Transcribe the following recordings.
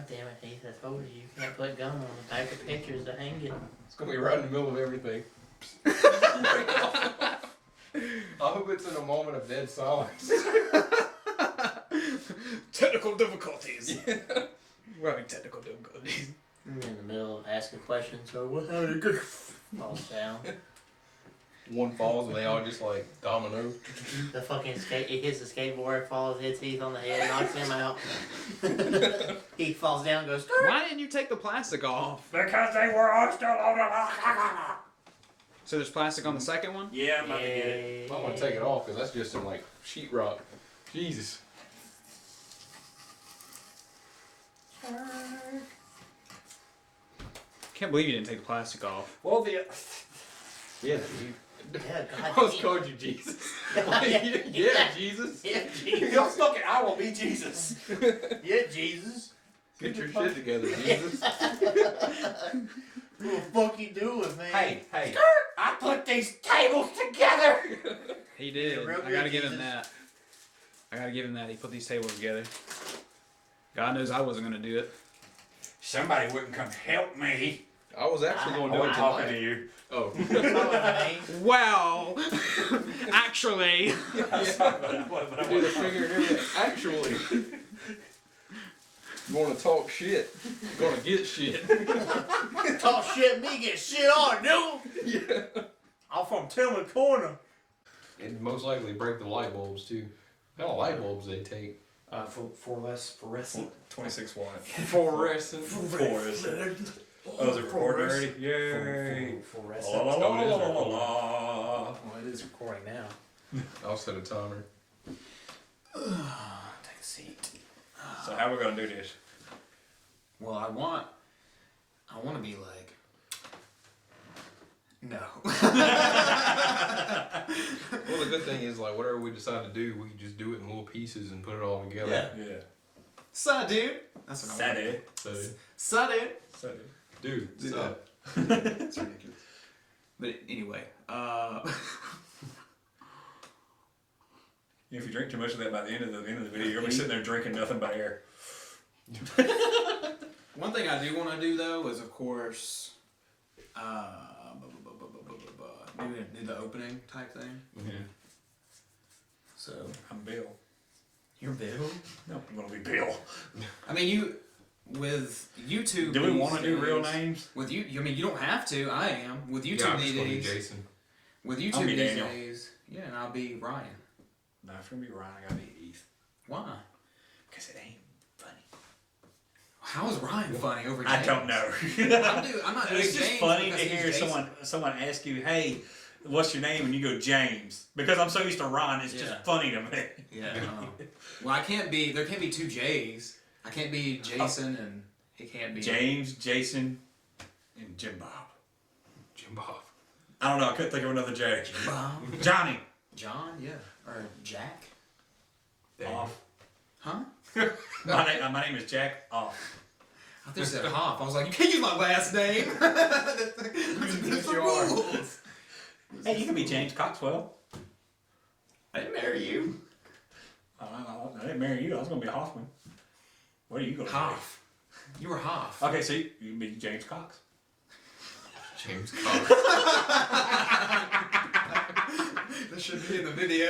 God damn it, Heath, I told you can't put gum on the back of pictures to hang it. It's gonna be right in the middle of everything. I hope it's in a moment of dead silence. Technical difficulties. Yeah. We're having technical difficulties. I'm in the middle of asking questions, so what how did it falls down. One falls and they all just like domino. The fucking he hits the skateboard, falls, hits Heath on the head, knocks him out. He falls down and goes, Why didn't you take the plastic off? Because they were all still on the... So there's plastic on the second one? Yeah, I'm about to get it. I want to take it off because that's just some like sheetrock. Jesus. Can't believe you didn't take the plastic off. Well, Yeah, Yeah, I God was damn. called you Jesus. Yeah, Jesus. Yeah, Jesus. Y'all stuck it. I will be Jesus. Yeah, Jesus. Get your shit together, Jesus. What the fuck you doing, man? Hey. I put these tables together. He did. Yeah, real I gotta good, give him Jesus. that. I gotta give him that. He put these tables together. God knows I wasn't gonna do it. Somebody wouldn't come help me. I was actually going to do it I'm talking to tonight. you. Oh. Well, actually. Do the finger here. Actually. You want to talk shit, you're going to get shit. Talk shit, me get shit on, dude. Yeah. I'm from Tillman Corner. And most likely break the light bulbs too. How many light bulbs they take? For less fluorescent. 26 watts. Fluorescent. Oh, is it recording already? Yay. Fluorescent. La la la Oh, it is la la recording. la. Well, it is recording now. I'll set a timer. Take a seat. So how we gonna do this? Well, I want to be like. No. Well, the good thing is, like, whatever we decide to do, we can just do it in little pieces and put it all together. Yeah. Sup, dude? That's what I want. Saturday. So, Sup, dude? Saturday. dude, Dude. so, It's ridiculous. But anyway, If you drink too much of that by the end of the video, you're gonna be sitting there drinking nothing but air. one thing I do want to do though is, of course, do the opening type thing. Yeah. So I'm Bill. you're Bill. No, I'm gonna be Bill. I mean, you with YouTube. Do we these want to do real days- names? With you, I mean, you don't have to. I am with YouTube yeah, I'm these just going to be days. Jason. With I'll YouTube be these Daniel. days, yeah, and I'll be Ryan. No, it's gonna be Ryan. I gotta be Heath. Why? Because it ain't funny. How is Ryan funny over James? I don't know. I'm not doing It's just James funny to because he's hear Jason. someone ask you, "Hey, what's your name?" and you go James. Because I'm so used to Ron, it's just Yeah. funny to me. Yeah. Well, I can't be. There can't be two J's. I can't be Jason and he can't be James, Jason, and Jim Bob. Jim Bob. I don't know. I couldn't think of another J. Bob. Johnny. John. Yeah. Or Jack. Off. Huh? My name is Jack Off. I thought you said Hoff. I was like, you can't use my last name. That's the rules. Hey, you can be James Coxwell. I didn't marry you. I didn't marry you. I was gonna be Hoffman. What are you gonna Hoff. You were Hoff. be? Okay, so you can be James Cox. James Cox. This should be in the video.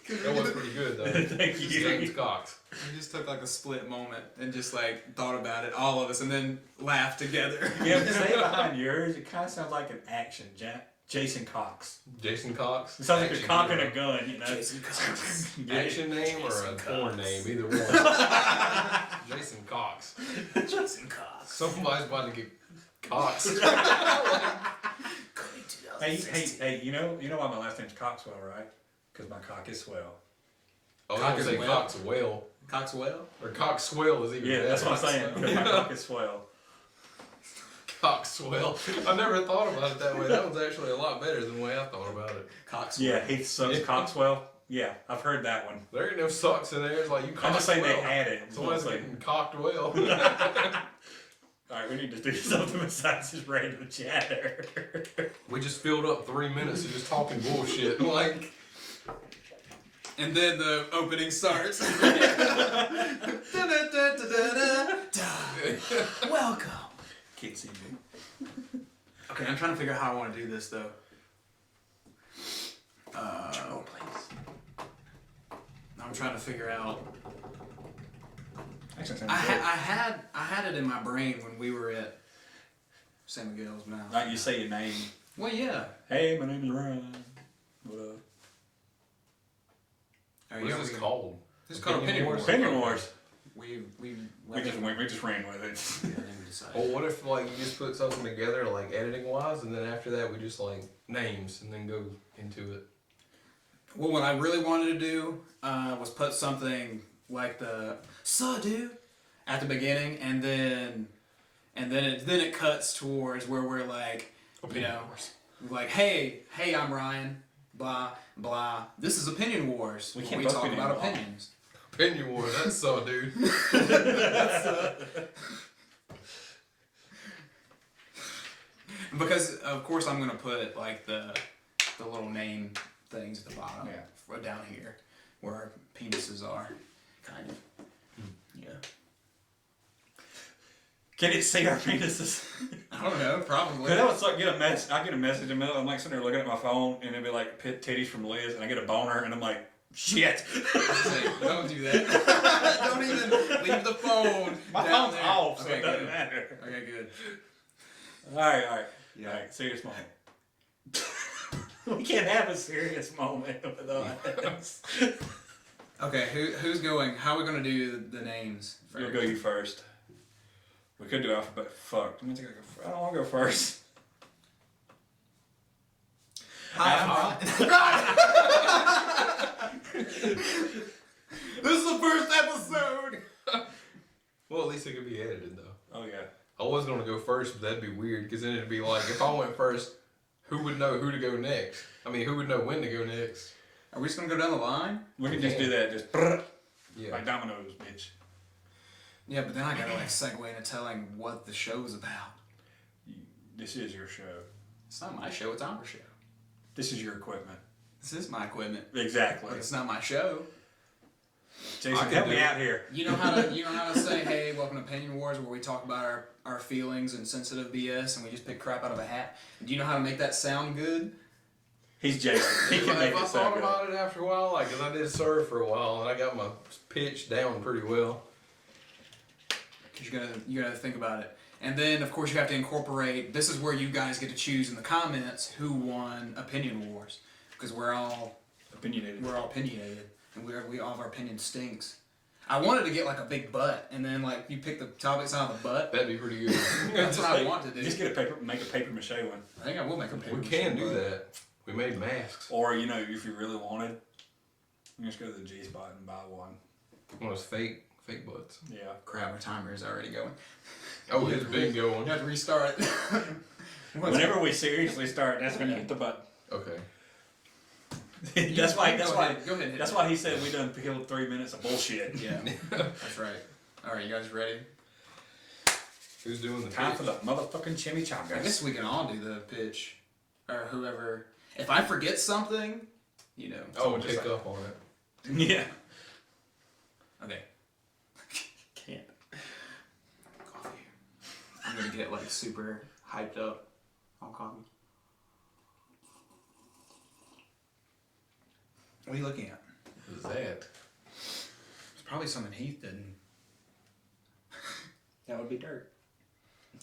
That was pretty good, though. Thank you. James Cox. We just took like a split moment and just like thought about it, all of us, and then laughed together. Yeah, but say it behind yours. It kind of sounds like an action. Jason Cox. Jason Cox. It sounds like Action you're cocking hero. a gun, you know. Jason Cox. Action name or Jason a porn Cox. name, either one. Jason Cox. Jason Cox. Somebody's about to get Cox. Hey, you know why my last name's Coxwell, right? Because my cock is swell. Oh, I Cock was is say well. Coxwell. Coxwell? Or Coxwell is even Yeah, better. that's what I'm saying. Because my cock is swell. Coxwell. I never thought about it that way. That one's actually a lot better than the way I thought about it. Coxwell. Yeah, Heath sucks Yeah. Coxwell. Yeah, I've heard that one. There ain't no socks in there. It's like you cocked I'm just saying they well. had it. Someone's It's like- getting cocked well. Alright, we need to do something besides just random chatter. We just filled up 3 minutes of just talking bullshit. Like, And then the opening starts. Welcome. Can't see me. Okay, I'm trying to figure out how I want to do this though. Oh, please. I'm trying to figure out. Actually, I had it in my brain when we were at San Miguel's mouth. Like you say your name. Well, yeah. Hey, my name is Ryan. What up? Are What is this called? This is called Opinion Wars. Opinion Wars. We just ran with it. Yeah, then we decided. Well, what if like you just put something together like editing wise, and then after that we just like names and then go into it. Well, what I really wanted to do was put something like the "Suh, dude" at the beginning, and then it cuts towards where we're like, you know, like, hey, I'm Ryan, blah blah. This is Opinion Wars. We where can't we both talk be named about Bob. opinions. Opinion war, that's so, dude. Because of course I'm gonna put like the little name things at the bottom, or down here, where our penises are, kind of. Yeah. Can it see our penises? I don't know, probably. Cause I would like I get a message in the middle. I'm like sitting there looking at my phone, and it'd be like titties from Liz, and I get a boner, and I'm like, shit. Say, don't do that. Don't even leave the phone. My down phone's there. off, so Okay, it doesn't good. matter. Okay, good. All right. Yeah. All right. Serious moment. We can't have a serious moment with us. Okay, who's going? How are we gonna do the names? You'll go you first. We could do alphabet. Fuck. I don't want to go first. This is the first episode. Well, at least it could be edited though. Oh yeah. I was gonna go first, but that'd be weird because then it'd be like if I went first, who would know who to go next? I mean, who would know when to go next? Are we just gonna go down the line? We can just do that. Just Yeah. like dominoes, bitch. Yeah, but then I gotta like segue into telling what the show's about. This is your show. It's not my show. It's our show. This is your equipment. This is my equipment, Exactly. but it's not my show. Jason, I can help do me it. out here. You know how to say, hey, welcome to Opinion Wars, where we talk about our feelings and sensitive BS, and we just pick crap out of a hat. Do you know how to make that sound good? He's Jason. He can make If I it thought sound good. about it after a while, like, cause I did serve for a while and I got my pitch down pretty well. Because you gotta think about it. And then, of course, you have to incorporate, this is where you guys get to choose in the comments who won Opinion Wars. Because we're all Opinionated. opinionated, and we all have our opinion stinks. I wanted to get like a big butt, and then like you pick the topics out of the butt. That'd be pretty good. That's what I want to do. Just make a paper mache one. I think I will make a paper. We can do that. We made masks. Or, you know, if you really wanted, you just go to the G spot and buy one. One of those fake butts. Yeah. Crap, our timer is already going. Oh, it's been You going. have to restart it. Whenever we seriously start, that's when you hit the button. Okay. That's why. Go ahead. That's why he said we done killed 3 minutes of bullshit. Yeah, that's right. All right, you guys ready? Who's doing the Time pitch? for the motherfucking chimichangas. I guess we can all do the pitch, or whoever. If I forget something, you know. Oh, Someone just pick like- up on it. Yeah. Okay. Can't. Coffee. I'm gonna get like super hyped up on coffee. What are you looking at? What is that? It's probably something Heath didn't. That would be dirt.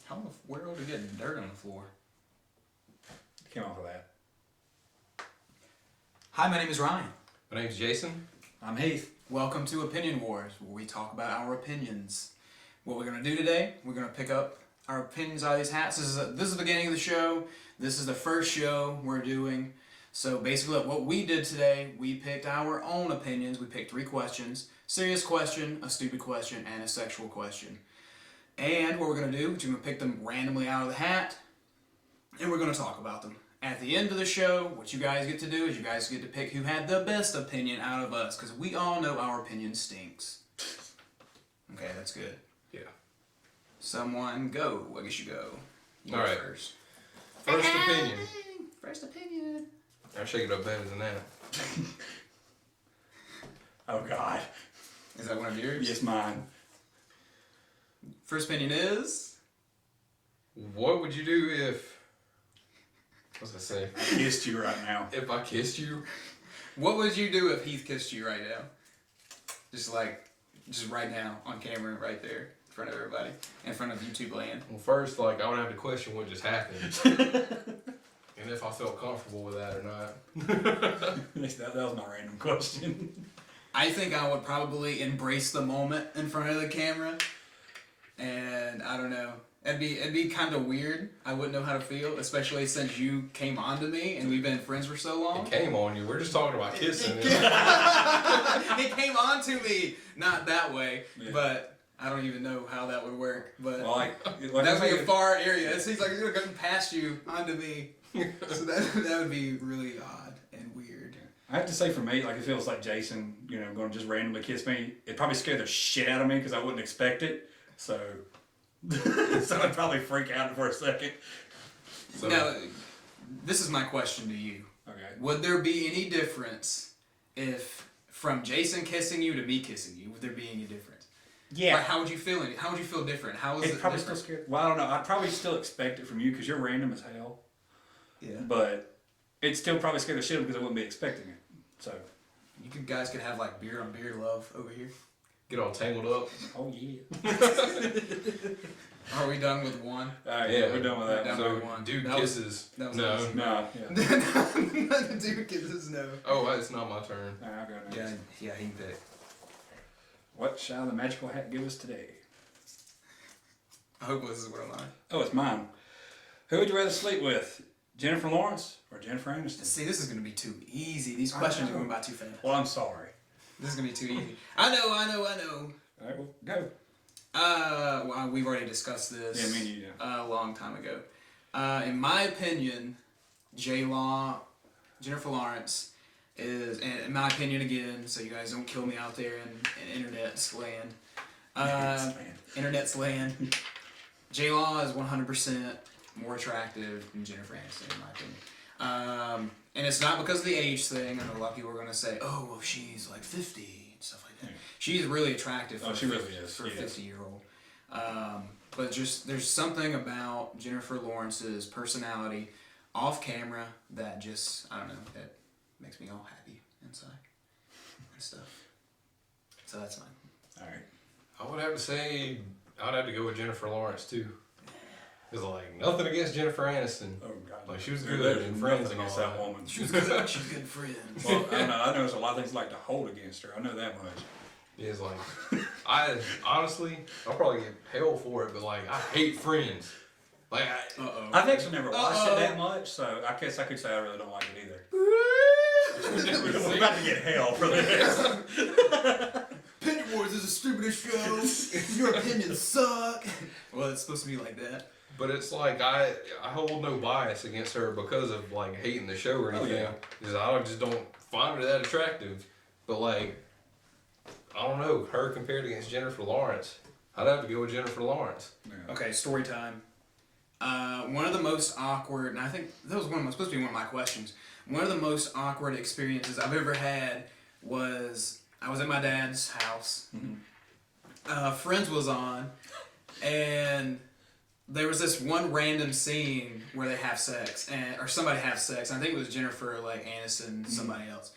How in the world did you get dirt on the floor? Came off of that. Hi, my name is Ryan. My name's Jason. I'm Heath. Welcome to Opinion Wars, where we talk about our opinions. What we're gonna do today, we're gonna pick up our opinions out of these hats. This is the beginning of the show. This is the first show we're doing. So basically, what we did today, we picked our own opinions. We picked 3 questions: serious question, a stupid question, and a sexual question. And what we're gonna do, we're gonna pick them randomly out of the hat, and we're gonna talk about them. At the end of the show, what you guys get to do is you guys get to pick who had the best opinion out of us, because we all know our opinion stinks. Okay, that's good. Yeah. Someone go. I guess you go. You All go right. first. First opinion. First opinion. I'll shake it up better than that. Oh God. Is that one of yours? Yes, mine. First opinion is. What would you do if? What's I say? I kissed you right now. If I kissed you? What would you do if Heath kissed you right now? Just right now on camera, right there, in front of everybody, in front of YouTube land. Well, first, like, I would have to question what just happened. And if I felt comfortable with that or not. That was my random question. I think I would probably embrace the moment in front of the camera, and I don't know. It'd be kind of weird. I wouldn't know how to feel, especially since you came on to me and we've been friends for so long. It came on you. We're just talking about kissing. It came on to me, not that way, Yeah. but I don't even know how that would work. But Well, like that I would be a said, far area. It seems like it's gonna come past you onto me, so that would be really odd and weird. I have to say for me, like if it was like Jason, going to just randomly kiss me, it'd probably scare the shit out of me because I wouldn't expect it. So, so I'd probably freak out for a second. So, Now, this is my question to you. Okay. Would there be any difference if from Jason kissing you to me kissing you? Would there be any difference? Yeah. Like, how would you feel? How would you feel different? How is It'd it probably different? still scare. Well, I don't know. I'd probably still expect it from you because you're random as hell. Yeah. But it'd still probably scare the shit out of me because I wouldn't be expecting it. So. Guys could have like beer on beer love over here. get all tangled up. Oh yeah. Are we done with one? Alright, Yeah. we're done with that. Done. So, Number one. dude That was- kisses. that was no. awesome. No. Yeah. Dude kisses no. Oh, it's not my turn. Alright, I'll go next. Yeah, he picked. What shall the magical hat give us today? I hope this is what I'm on. Oh, it's mine. Who would you rather sleep with? Jennifer Lawrence or Jennifer Aniston? See, this is gonna be too easy. These questions are going by too fast. Well, I'm sorry. This is gonna be too easy. I know. Alright, well, go. Well, we've already discussed this. Yeah, me and you, a long time ago. In my opinion, Jennifer Lawrence is, and in my opinion again, so you guys don't kill me out there in internet's land. Internet's land. J-Law is 100% more attractive than Jennifer Aniston, in my opinion. And it's not because of the age thing. I know a lot of people are going to say, oh, well, she's like 50 and stuff like that. Yeah. She's really attractive for, Oh, she really is. for a Yes. 50-year-old. But just there's something about Jennifer Lawrence's personality off camera that just, I don't know, that makes me all happy inside and stuff. So that's mine. Alright. I would have to say, I'd have to go with Jennifer Lawrence too. Cause like nothing against Jennifer Aniston. Oh god. Like, she was There's good in Friends nothing and against all that that. woman. She was good. She's good friends. Well, I don't know. I know there's a lot of things like to hold against her. I know that much. Yeah, it's like, I honestly, I'll probably get hell for it, but like, I hate Friends. Like, Uh-oh. I've actually never watched Uh-oh. it that much, so I guess I could say I really don't like it either. We're about to get hell for this. Opinion Wars is the stupidest show. Your opinions suck. Well, it's supposed to be like that. but it's like, I hold no bias against her because of like hating the show or Oh, anything. yeah. Because I just don't find her that attractive. But like, I don't know, her compared against Jennifer Lawrence, I'd have to go with Jennifer Lawrence. Yeah. Okay, story time. One of the most awkward, and I think that was supposed to be one of my questions. One of the most awkward experiences I've ever had was I was at my dad's house. Friends was on, and there was this one random scene where they have sex, or somebody has sex. I think it was Jennifer, like Aniston, somebody else.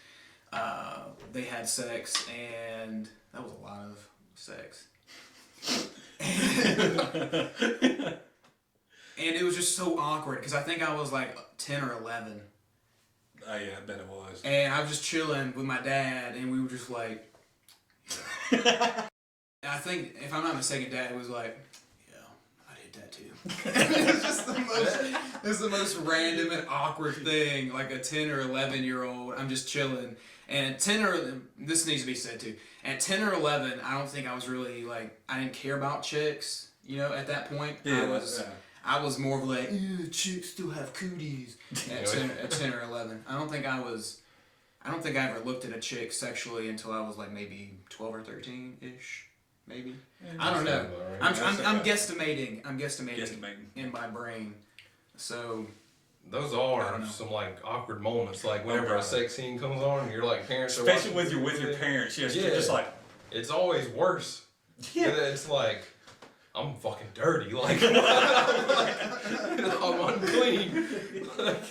They had sex, and that was a lot of sex. And it was just so awkward because I think I was like 10 or 11. Oh yeah, I bet it was. And I was just chilling with my dad, and we were just like, I think, if I'm not mistaken, Dad was like, yeah, I did that too. It was the most random and awkward thing, like a 10 or 11-year-old, I'm just chilling. And this needs to be said too, at 10 or 11, I don't think I was really like, I didn't care about chicks, at that point. Yeah, I was more of like, chicks still have cooties at 10 or 11. I don't think I ever looked at a chick sexually until I was like maybe 12 or 13-ish, maybe. I don't know. I'm guesstimating. I'm guesstimating in my brain. So those I are don't know. some like awkward moments. Like whenever a God. sex scene comes on, and you're like parents are Especially watching with your it. parents. Yes, you're Yeah. just like, It's always worse. yeah. And it's like, I'm fucking dirty. Like, I'm unclean. Like,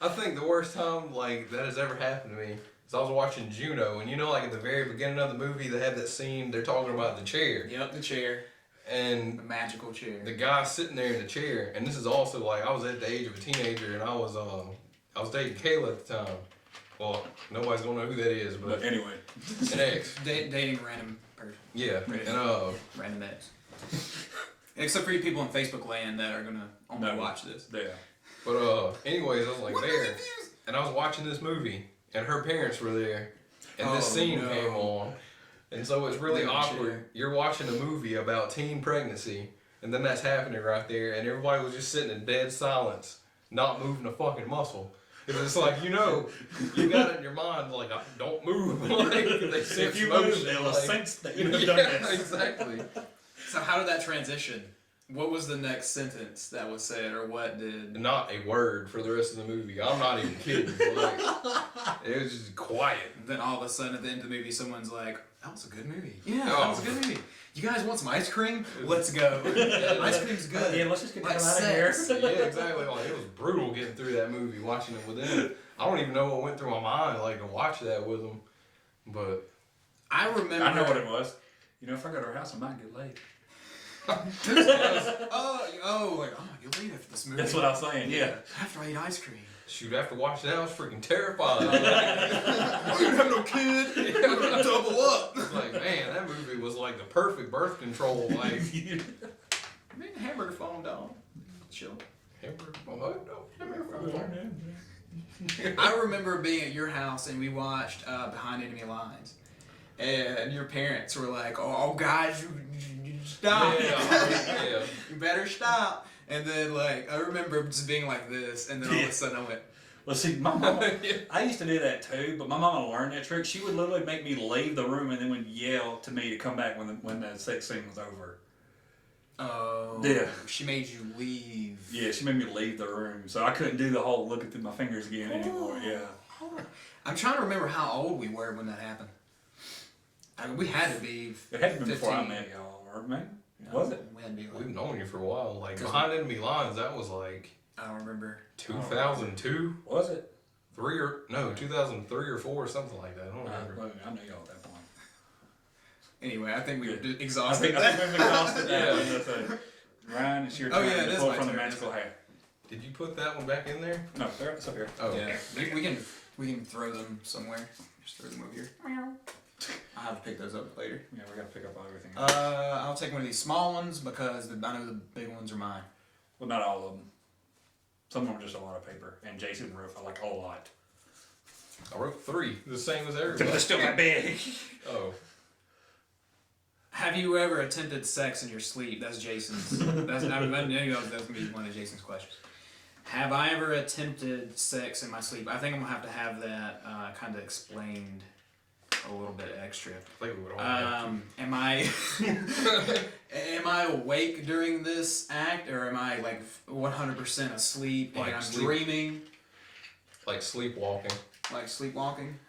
I think the worst time like that has ever happened to me is I was watching Juno, and you know, like at the very beginning of the movie, they have that scene. They're talking about the chair, Yep, the chair. and The magical chair. the guy sitting there in the chair. And this is also like I was at the age of a teenager, and I was dating Kayla at the time. Well, nobody's gonna know who that is, but But anyway, an ex. Dating a random person. Yeah, and Random ex. Except for you people in Facebook land that are gonna only No. watch this. yeah. but anyways, I was like there, and I was watching this movie, and her parents were there, and this Oh, scene no. came on, and so it's really Living awkward. chair. You're watching a movie about teen pregnancy, and then that's happening right there, and everybody was just sitting in dead silence, not moving a fucking muscle. It's just like, you know, you got it in your mind, like, don't move. Like, they sense If you motion, move, they'll like, sense that you have yeah, done this. exactly. So how did that transition? What was the next sentence that was said, or what did? Not a word for the rest of the movie. I'm not even kidding. Like, it was just quiet. Then all of a sudden at the end of the movie, someone's like, "That was a good movie. Yeah, Oh. that was a good movie. You guys want some ice cream? Let's go. Ice cream's good. Yeah, let's just get the Like hell out of here. sex. Yeah, exactly. Like, it was brutal getting through that movie, watching it with them. I don't even know what went through my mind, like, to watch that with them. But I remember. I know what it was. You know, if I go to her house, I might get laid. oh, you'll leave after this movie. That's what I was saying, yeah. After I eat ice cream. shoot, after watching that, I was freaking terrified. Oh, you don't have no kid. You're gonna double up. It's like, man, that movie was like the perfect birth control. Like, Man, hamburger falling down. Chill. I remember being at your house and we watched Behind Enemy Lines, and your parents were like, "Oh, guys, you stop! Yeah. You better stop!" And then like I remember just being like this, and then all of a sudden I went, Well, see, my mama, I used to do that too, but my mama learned that trick. She would literally make me leave the room and then would yell to me to come back when the sex scene was over. "Oh, Yeah. She made you leave." Yeah, she made me leave the room, so I couldn't do the whole looking through my fingers again anymore. Yeah. I'm trying to remember how old we were when that happened. I mean, we had to be. It had to be before I 15. met y'all, or maybe. Was it? We had to be We've like, known you for a while. Like, Behind Enemy Lines, that was like I don't remember. 2002? Was it? 2003 or 4 or something like that. I don't remember. Well, I know y'all at that point. Anyway, I think we were I exhausted. think we've exhausted that Yeah. one. That's it. Ryan, it's your Oh, turn yeah, it to is pull my from the turn. magical hat. Did you put that one back in there? No, there, it's up here. Oh, Yeah, okay. we can throw them somewhere. Just throw them over here. I'll have to pick those up later. Yeah, we gotta pick up everything. I'll take one of these small ones because I know the big ones are mine. Well, not all of them. Some of them are just a lot of paper. And Jason wrote like a lot. I wrote 3, the same as They're everybody. still that big. Oh. Have you ever attempted sex in your sleep? That's Jason's. That's I know that's gonna be one of Jason's questions. Have I ever attempted sex in my sleep? I think I'm gonna have that kind of explained a little bit extra. I think we would all have to. Am I am I awake during this act, or am I like 100% asleep and Like I'm sleep. dreaming, Like sleepwalking. like sleepwalking?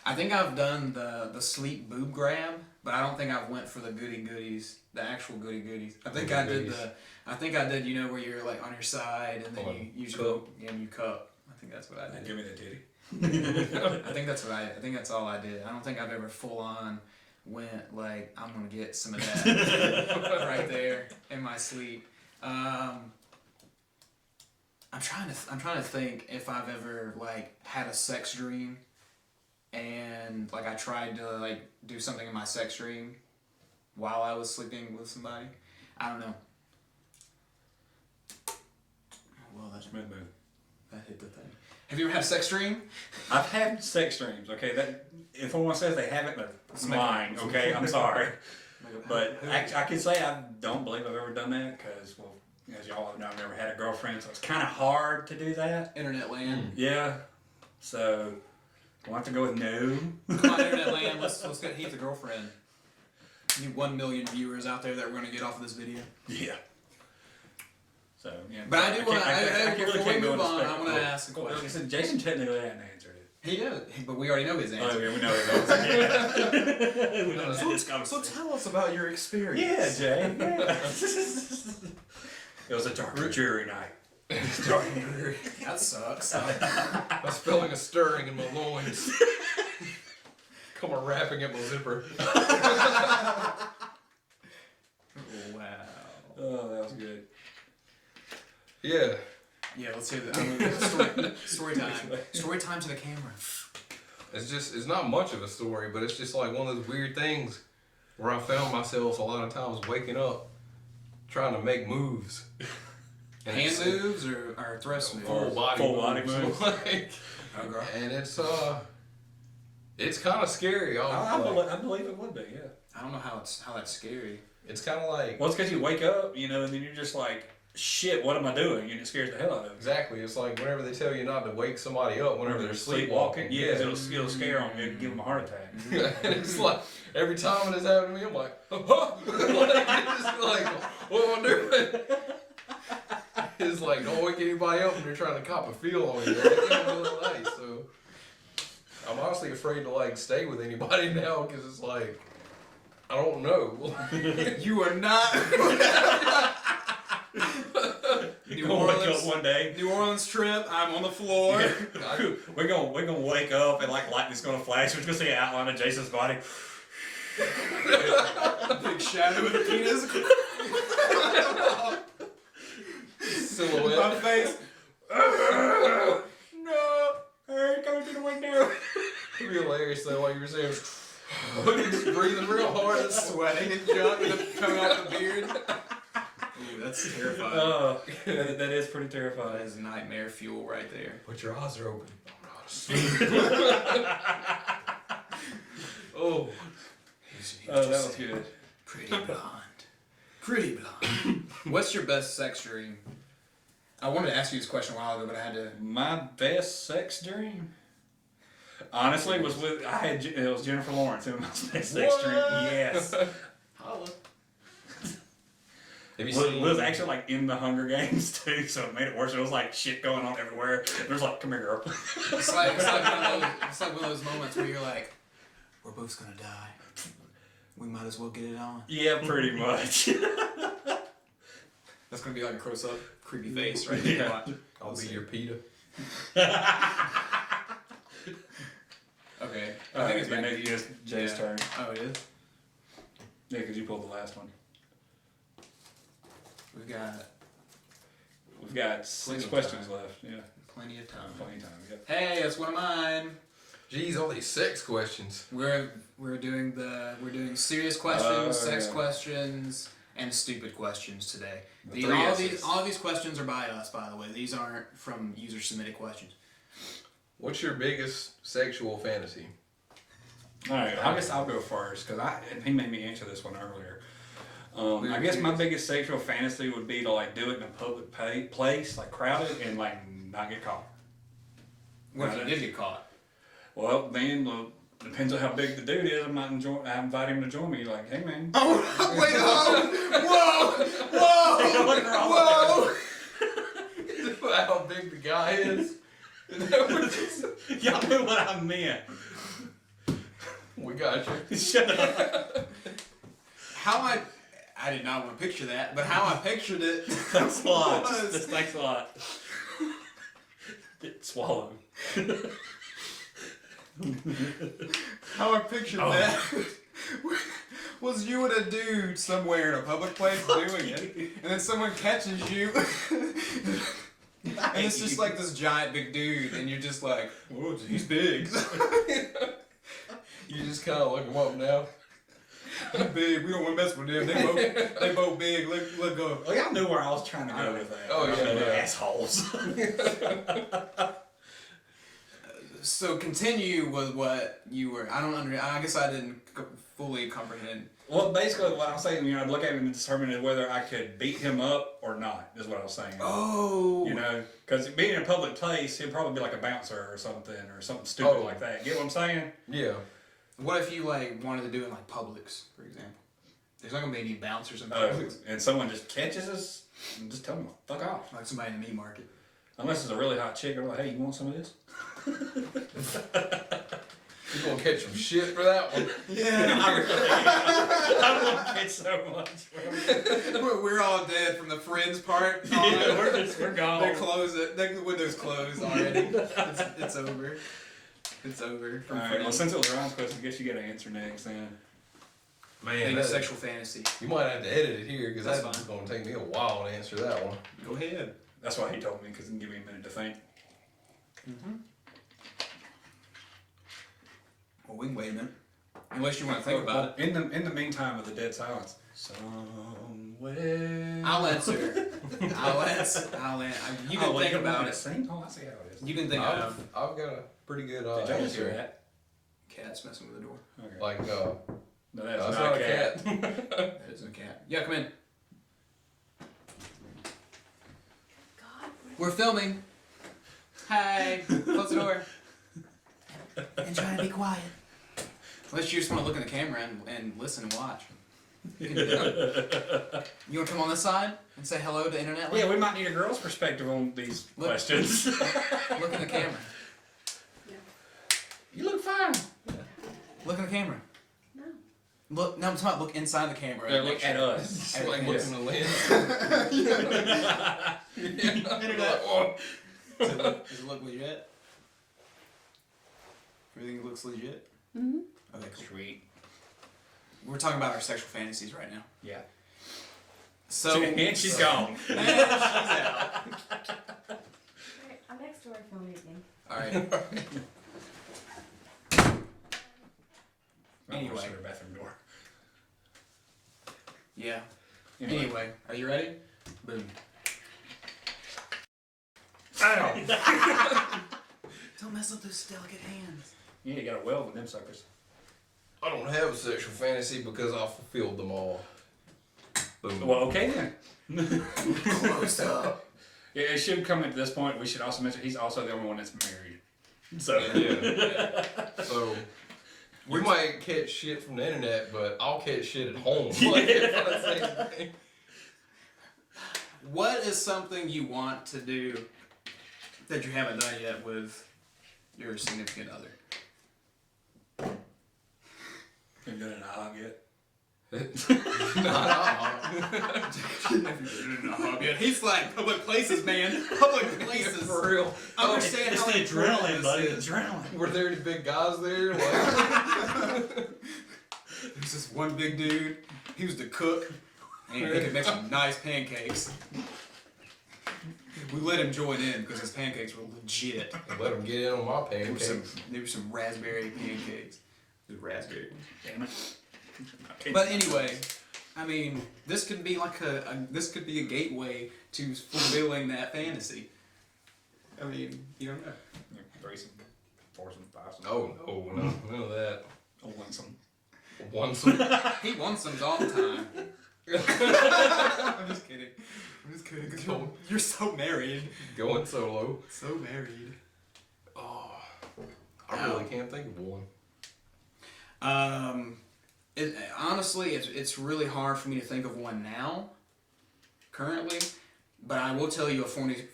I think I've done the sleep boob grab, but I don't think I've went for the goody goodies, the actual goody goodies. I think I did you know, where you're like on your side and then Hold you on. usually go and you cup. I think that's what I did. Give me the titty. I think that's all I did. I don't think I've ever full on went like I'm gonna get some of that right there in my sleep. I'm trying to think if I've ever like had a sex dream and like I tried to like do something in my sex dream while I was sleeping with somebody. I don't know. Well, Smooth move. that hit the thing. Have you ever had a sex dream? I've had sex dreams, okay? That if anyone says they haven't, it's mine, okay? I'm sorry. But I can say I don't believe I've ever done that because, well, as y'all know, I've never had a girlfriend, so it's kind of hard to do that. Internet land. Yeah. So, I'll have to go with no. Come on, Internet land. Let's get Heath a girlfriend. You 1 million viewers out there that we're gonna get off of this video. Yeah. So yeah. But I do want to. really Before we can't go move into on, I spectrum. want to ask a Well, like I question. said, Jason technically hadn't answered it. He does, but we already know his Oh, answer. yeah, we know his answer. We know this So conversation. tell us about your Yeah, experience. Jay. Yeah. It was a dark jury night. That sucks. I was feeling a stirring in my loins. Come on, wrapping at my zipper. Wow. Oh, that was good. Yeah. Yeah, let's hear that. Story time. Story time to the camera. It's not much of a story, but it's just like one of those weird things where I found myself a lot of times waking up trying to make moves. And Hand it's moves or thrust moves? full body Full body moves. moves. Like, Okay. and it's kind of scary. I Like, believe it would be, yeah. I don't know how that's scary. it's kind of like Well, it's because you wake up, and then you're just like, shit, what am I doing? And it scares the hell out of you. exactly. It's like whenever they tell you not to wake somebody up whenever they're sleepwalking. Yeah, it'll scare them and give them a heart attack. And it's like every time it has happened to me, I'm like, like, what am I doing? It's like, don't wake anybody up when you're trying to cop a feel on you. Like, it's in the middle of the night, so I'm honestly afraid to like stay with anybody now because it's like, I don't know. You are not. You're gonna wake up one day. New Orleans trip. I'm on the floor. We're gonna wake up and like lightning's gonna flash. We're just gonna see an outline of Jason's body. Big shadow of the penis. Silhouette. My face. No, hey, come to the window. It'd be hilarious though while you were saying, just breathing real hard. Sweating and junk coming off the beard. Ooh, that's terrifying. Oh, that is pretty That terrifying. is nightmare fuel right there. But your eyes are open. Oh. Oh, that was good. Pretty blonde. Pretty blonde. What's your best sex dream? I wanted to ask you this question a while ago, but I had to. My best sex dream, honestly, was it was Jennifer Lawrence in my best sex dream. Yes. Holla. Have you Well, seen? it was actually like in the Hunger Games too, so it made it worse. It was like shit going on everywhere. It was like, come here, girl. It's like one of those moments where you're like, we're both gonna die. We might as well get it on. Yeah, pretty much. That's gonna be like a close up, creepy face right there. Yeah. I'll be your PETA. Okay. I think it's been Jay's Yeah. turn. Oh, it is? Yeah, because you pulled the last one. We've got We've got Plenty 6 of questions time. left. Yeah, plenty of time. plenty of time. Yeah. Hey, that's one of mine. Jeez, all these sex questions. We're doing serious questions, sex yeah. questions, and stupid questions today. The three S's. All of these questions are by us, by the way. These aren't from user submitted questions. What's your biggest sexual fantasy? All right, I guess I'll go first because he made me answer this one earlier. I guess my biggest sexual fantasy would be to like do it in a public place, like crowded, and like not get caught. What if you did get caught? Well, then depends on how big the dude is. I invite him to join me. Like, hey man. Oh wait! Whoa! How big the guy is? Y'all know what I meant. We got you. Shut up. I did not want to picture that, but how I pictured it. Thanks a lot. was- Just thanks a lot. Swallow. How I pictured that was you and a dude somewhere in a public place doing it, and then someone catches you, and it's just like this giant big dude, and you're just like, Whoa, he's big. You just kind of look him up now. He's big. We don't want to mess with them. They both big. Let go. Well, y'all knew where I was trying to go with that. Oh, yeah, yeah. Assholes. So continue with what you were. I guess I didn't fully comprehend. Well, basically, what I'm saying, I'd look at him and determine whether I could beat him up or not. Is what I was saying. Oh. Because being in a public place, he'd probably be like a bouncer or something stupid Oh. like that. Get what I'm saying? Yeah. What if you wanted to do it in Publix, for example? There's not gonna be any bouncers in Publix. And someone just catches us. And just tell them fuck off. Like somebody in the meat market. Unless it's a really hot chick, they're like, hey, you want some of this? You gonna catch some shit for that one? Yeah. I won't catch so much. We're all dead from the Friends part. Yeah, we're gone. They're closed. The window's closed already. It's over. It's over. From Alright, well, Friends. since it was Ryan's question, I guess you gotta answer next then. Man, Any that- sexual fantasy. you might have to edit it here because That's that's gonna take me a while to answer that one. Go ahead. That's why he told me, because he can give me a minute to think. Well, we can wait a minute. Unless you want to think about it. In the meantime of the dead silence. Somewhere. I'll answer. I'll answer. You can think about it. Sing? Oh, I see how it is. You can think of I've got a pretty good Did you just hear answer. that? cats messing with the door. Okay. Like, no, that's that's not not a cat. That isn't a cat. Yeah, come in. We're filming. Hi. Close the door. And try to be quiet. Unless you just want to look in the camera and listen and watch. You can do that. You want to come on this side and say hello to the internet? Yeah, land? we might need a girl's perspective on these Look. questions. Look in the camera. You look fine. Look in the camera. No. Look. No, I'm talking about look inside the camera. Yeah, and look make at sure- us. it's like Yes. looking the lens. Internet. Oh. Does it look legit? Everything looks legit? Mm-hmm. Okay, cool. Sweet. We're talking about our sexual fantasies right now. Yeah. So And she's gone. And she's out. Okay, I'm next door filming again. Alright. Anyway. Anyway. Her bathroom door. Yeah. Anyway, are you ready? Boom. Ow! Don't mess up those delicate hands. Yeah, you got a weld with them suckers. I don't have a sexual fantasy because I fulfilled them all. Boom. Well, okay then. Close up. Yeah, it should come at this point. We should also mention he's also the only one that's married. So. Yeah. So, we might catch shit from the internet, but I'll catch shit at home. Like, if I say anything. What is something you want to do that you haven't done yet with your significant other? Have you done it in a hog yet? He's like public places, man. Public places. For real. Understand It's how the important adrenaline, this buddy. is. Adrenaline. Were there any big guys there? Like, There's this one big dude. He was the cook, and he could make some nice pancakes. We let him join in because his pancakes were legit. let them get in on my There were pancakes. some raspberry pancakes. The raspberry. Damn it. But anyway, I mean, this could be like this could be a gateway to fulfilling that fantasy. I mean, you don't know. Threesome, foursome, fivesome. Oh, no, no, none of that. A onesome. One-some. He wants them all the time. I'm just kidding. I'm just kidding. 'Cause you're so married. Going solo. So married. Oh, I really can't think of one. Honestly, it's really hard for me to think of one now, currently. But I will tell you a fornication.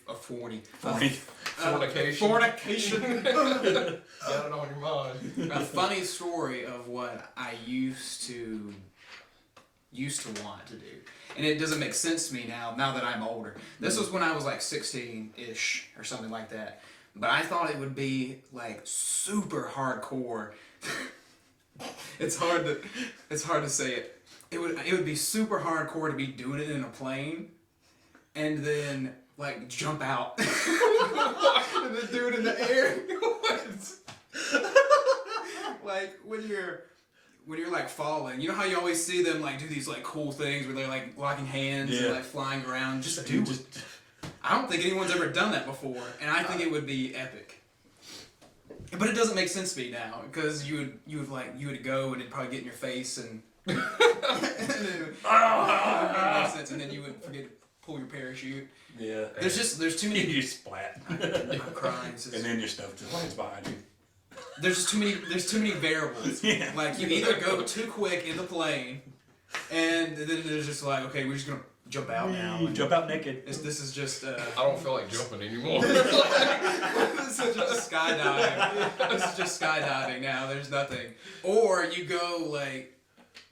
Fornication. Got it on your mind. A funny story of what I used to want to do, and it doesn't make sense to me now that I'm older. This was when I was like 16-ish or something like that. But I thought it would be like super hardcore. It's hard to say it. It would be super hardcore to be doing it in a plane, and then like jump out, and then do it in the air. Like when you're like falling, you know how you always see them like do these like cool things where they're like locking hands and like flying around. Just do it. I don't think anyone's ever done that before, and I think it would be epic. But it doesn't make sense to me now because you would go and it'd probably get in your face and and then you would forget to pull your parachute. Yeah. There's too many. You splat. I'm crying. And then your stuff just lands behind you. There's too many variables. Yeah. Like you either go too quick in the plane, and then there's just like, okay, jump out now. And Jump out naked. this is just I don't feel like jumping anymore. this is just skydiving. This is just skydiving now. There's nothing. Or you go like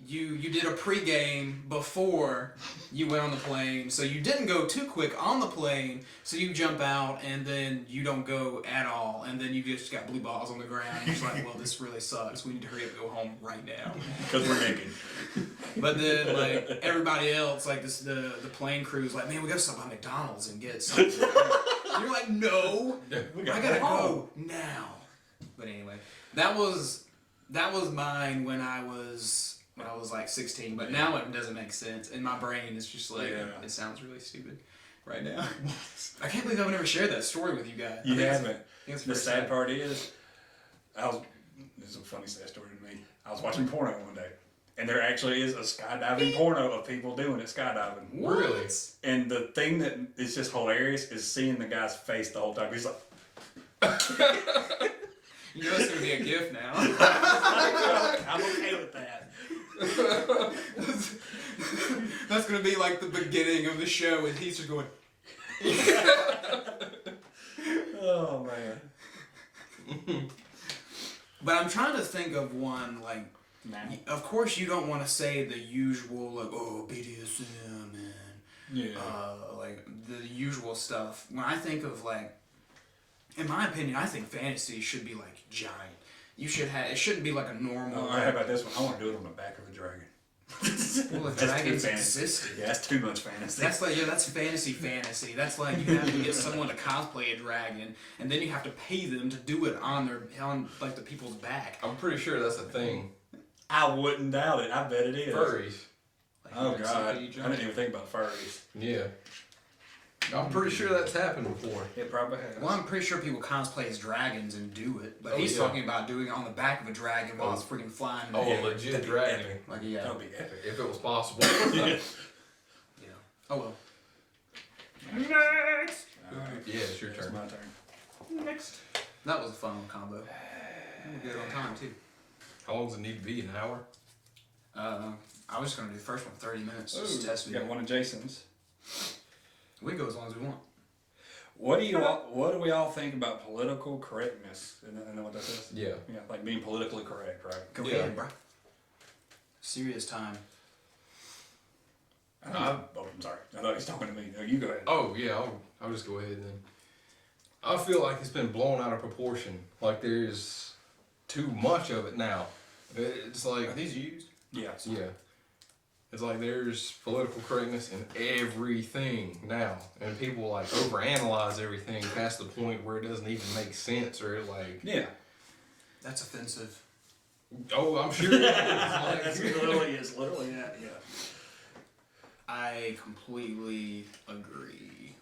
you did a pregame before you went on the plane, so you didn't go too quick on the plane, so you jump out and then you don't go at all, and then you just got blue balls on the ground. You're just like, well, this really sucks. We need to hurry up and go home right now. Because we're naked. But then, like, everybody else, like the plane crew's like, man, we gotta stop by McDonald's and get something. You're like, no, I gotta go now. But anyway, that was mine when I was like 16. But now it doesn't make sense. In my brain, it's just like it sounds really stupid right now. I can't believe I've never shared that story with you guys. You haven't. The The sad part is, this is a funny sad story to me. I was watching porno one day, and there actually is a skydiving porno of people doing it skydiving. Really? And the thing that is just hilarious is seeing the guy's face the whole time. He's like, You know it's gonna be a gift now. I'm okay with that. That's gonna be like the beginning of the show, and he's just going. Oh man. But I'm trying to think of one like. Now. Of course, you don't want to say the usual like BDSM and like the usual stuff. When I think of like, in my opinion, I think fantasy should be like giant. You should have. It shouldn't be like a normal. How about this one? I want to do it on the back of a dragon. Well, if That's dragons too fantasy. existed. Yeah, that's too much fantasy. That's like that's fantasy. That's like you have to get someone to cosplay a dragon, and then you have to pay them to do it on like the people's back. I'm pretty sure that's a thing. I wouldn't doubt it. I bet it is. Furries. Like, Oh you know, god, I somebody didn't even think about furries. Yeah. I'm pretty sure that's happened before. It probably has. Well, I'm pretty sure people cosplay as dragons and do it, but Oh, he's yeah. talking about doing it on the back of a dragon while it's freaking flying. in the Oh, air. a legit That'd be dragon. epic. Like yeah, That would be epic. If it was possible. yeah. Oh well. Next. Alright. Yeah, it's your It's turn. my turn. Next. That was a fun combo. We're good on time too. How long does it need to be? An hour? I was just gonna do the first one 30 minutes. Just Ooh, test we me. got one of Jason's. We can go as long as we want. What do we all think about political correctness? Isn't that what that is? Yeah. Yeah, like being politically correct, right? Go Yeah. ahead, bro. Serious time. I'm sorry. I thought he was talking to me. No, you go ahead. Oh, yeah, I'll just go ahead then. I feel like it's been blown out of proportion. Like there's too much of it now. It's like, Are these used? Yeah. yeah. It's like there's political correctness in everything now. And people like overanalyze everything past the point where it doesn't even make sense or like, Yeah. That's offensive. oh, I'm sure it is. That's Like, literally is literally that. Yeah. I completely agree.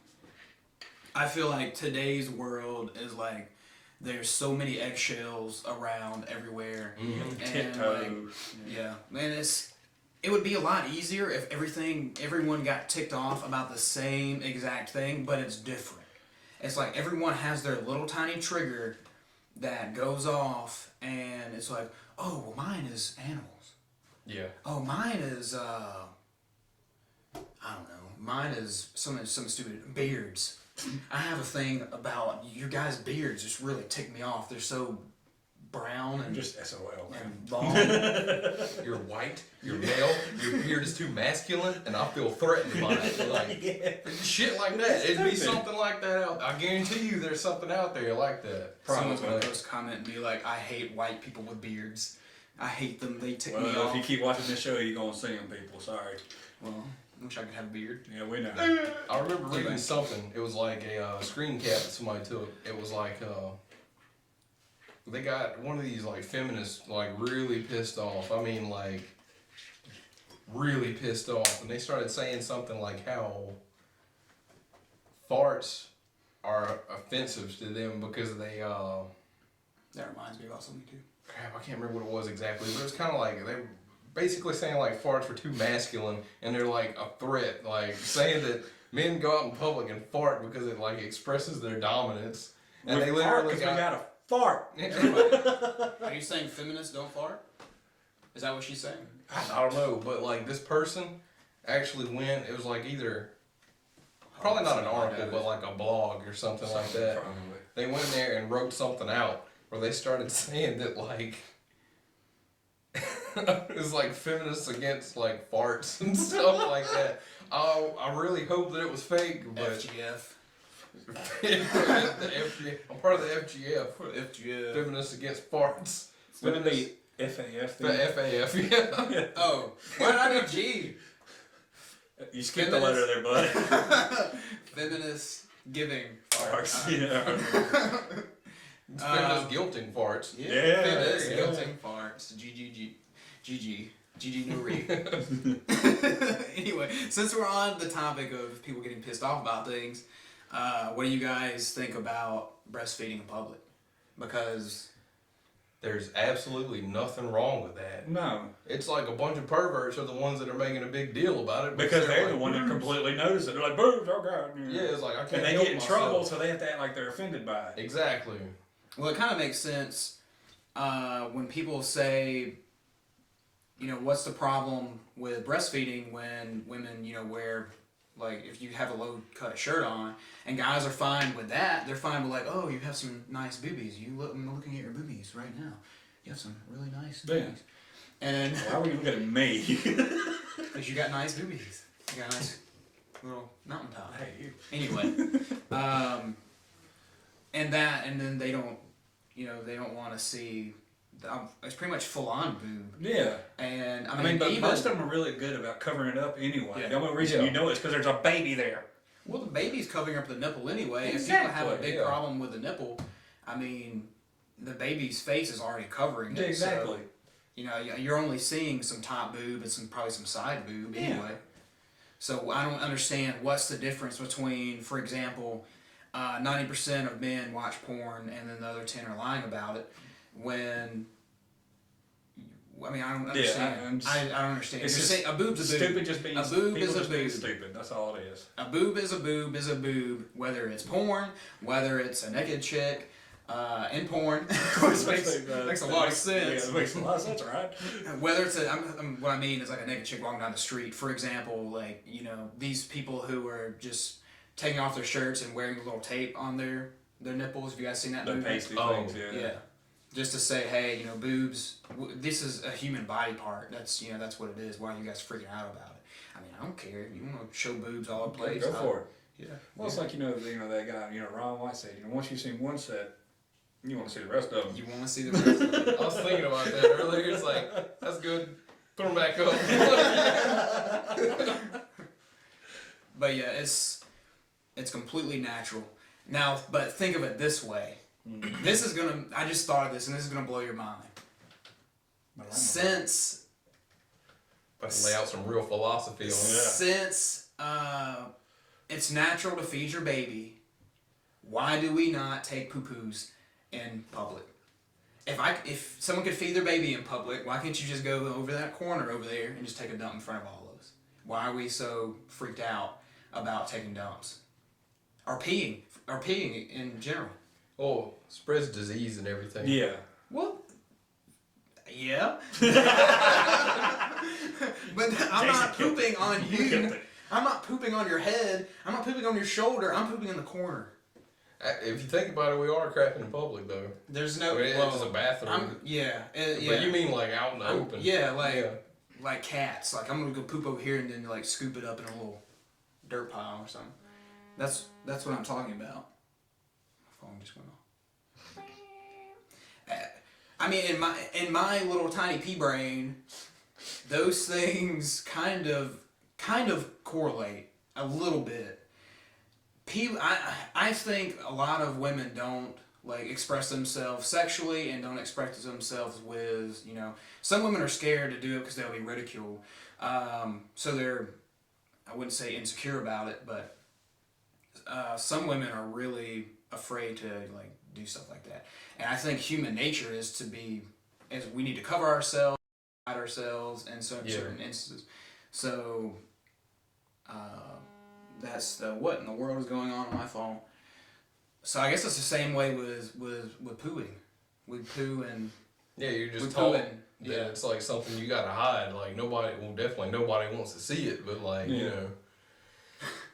I feel like today's world is like there's so many eggshells around everywhere. Mhm. And Tiptoe. like, yeah, man, it would be a lot easier if everyone got ticked off about the same exact thing, but it's different. It's like everyone has their little tiny trigger that goes off, and it's like, oh, well, mine is animals. yeah. Oh, mine is I don't know. Mine is some stupid beards. I have a thing about your guys' beards. Just really tick me off. They're so brown and Just SOL, man. and long. You're white, you're male, your beard is too masculine, and I feel threatened by it. Like, shit like that. It'd be something like that out. I guarantee you there's something out there like that. Someone's gonna Like, post a comment and be like, "I hate white people with beards. I hate them. They tick me Well, off." if you keep watching this show, you're gonna see them, people. Sorry. Well, I wish I could have a beard. Yeah, we know. I remember reading something. It was like a screen cap that somebody took. It was like they got one of these like feminists like really pissed off. I mean like really pissed off, and they started saying something like how farts are offensive to them because they That reminds me about something too. crap, I can't remember what it was exactly, but it was kind of like they were basically saying like farts were too masculine and they're like a threat, like saying that men go out in public and fart because it like expresses their dominance, and they literally we got a fart. Are you saying feminists don't fart? Is that what she's saying? I don't know, but like this person, actually went. It was like either probably not an article, but like a blog or something like that. Probably. They went in there and wrote something out where they started saying that like it was like feminists against like farts and stuff like that. I really hope that it was fake, but FGF. the FGF, I'm part of the FGF. FGF. Feminists against farts. Wouldn't it be FAF The then? FAF, yeah. Oh, why did I do G? You skipped the letter there, bud. Feminist giving Farts, farts. yeah. It's feminist guilting farts. Yeah, Feminist yeah. guilting farts. GG Nuri. Anyway, since we're on the topic of people getting pissed off about things, what do you guys think about breastfeeding in public? Because There's absolutely nothing wrong with that. No, It's like a bunch of perverts are the ones that are making a big deal about it. because they're the like, one that completely notice it. They're like, boobs, oh god. Yeah, it's like I can't. And they help get in myself. trouble, so they have to act like they're offended by it. Exactly. well, it kind of makes sense when people say, you know, what's the problem with breastfeeding when women, you know, wear, like, if you have a low cut shirt on, and guys are fine with that. They're fine with like, oh, you have some nice boobies. I'm looking at your boobies right now. You have some really nice Yeah. boobies. And Why were you looking at me? because you got nice boobies. You got a nice little mountaintop. Hey, you. Anyway, and then they don't, you know, they don't want to see. It's pretty much full on boob. Yeah. And I mean, but even, most of them are really good about covering it up anyway. Yeah. The only reason Yeah. you know it is because there's a baby there. well, the baby's covering up the nipple anyway. If Exactly, people have a big yeah. problem with the nipple, I mean, the baby's face is already covering it. Exactly. So, you know, you're only seeing some top boob and probably some side boob anyway. So I don't understand what's the difference between, for example, 90% of men watch porn and then the other 10 are lying about it. When I mean, I don't understand. Yeah, I don't understand. It's You're just saying a boob's a boob. Stupid just being A boob people is a just being boob. stupid. That's all it is. A boob is a boob is a boob, whether it's porn, whether it's a naked chick in porn, which makes a lot of sense. Yeah, it makes a lot of sense, right? Whether it's what I mean is like a naked chick walking down the street, for example, like, you know, these people who are just taking off their shirts and wearing a little tape on their nipples. Have you guys seen that The movie? pasty Oh, things, yeah. Yeah. Just to say, hey, you know, boobs. This is a human body part. That's, you know, that's what it is. Why are you guys freaking out about it? I mean, I don't care. If you want to show boobs all over the place, Go for it. Yeah. Well, it's like, you know, that guy, you know, Ron White said, you know, once you've seen one set, you want to see the rest of them. You want to see the rest of it. I was thinking about that earlier. It's like, that's good. Put them back up. But yeah, it's completely natural. Now, but think of it this way. This is gonna. I just thought of this, and this is gonna blow your mind. Since But lay out some real philosophy on it. since it's natural to feed your baby, why do we not take poo-poos in public? If someone could feed their baby in public, why can't you just go over that corner over there and just take a dump in front of all of us? Why are we so freaked out about taking dumps? Or peeing in general? Oh, spreads disease and everything. Yeah. Well, yeah. But I'm not Jason killed pooping on You killed you. it. I'm not pooping on your head. I'm not pooping on your shoulder. I'm pooping in the corner. If you think about it, we are crapping in public though. There's I no. mean, well, it's just a bathroom. yeah. But Yeah. you mean like out in the open? Yeah, like Yeah. like cats. Like I'm gonna go poop over here and then like scoop it up in a little dirt pile or something. That's what I'm talking about. My phone just went off. I mean, in my little tiny pea brain, those things kind of correlate a little bit. I think a lot of women don't like express themselves sexually and don't express themselves with, you know, some women are scared to do it because they'll be ridiculed. So they're, I wouldn't say insecure about it, but some women are really afraid to like do stuff like that. And I think human nature is we need to cover ourselves, hide ourselves in certain instances. So that's what in the world is going on my phone. So I guess it's the same way with pooing. We poo and Yeah, you're just We taught poo that in- yeah. it's like something you gotta hide. Like nobody wants to see it, but like you know.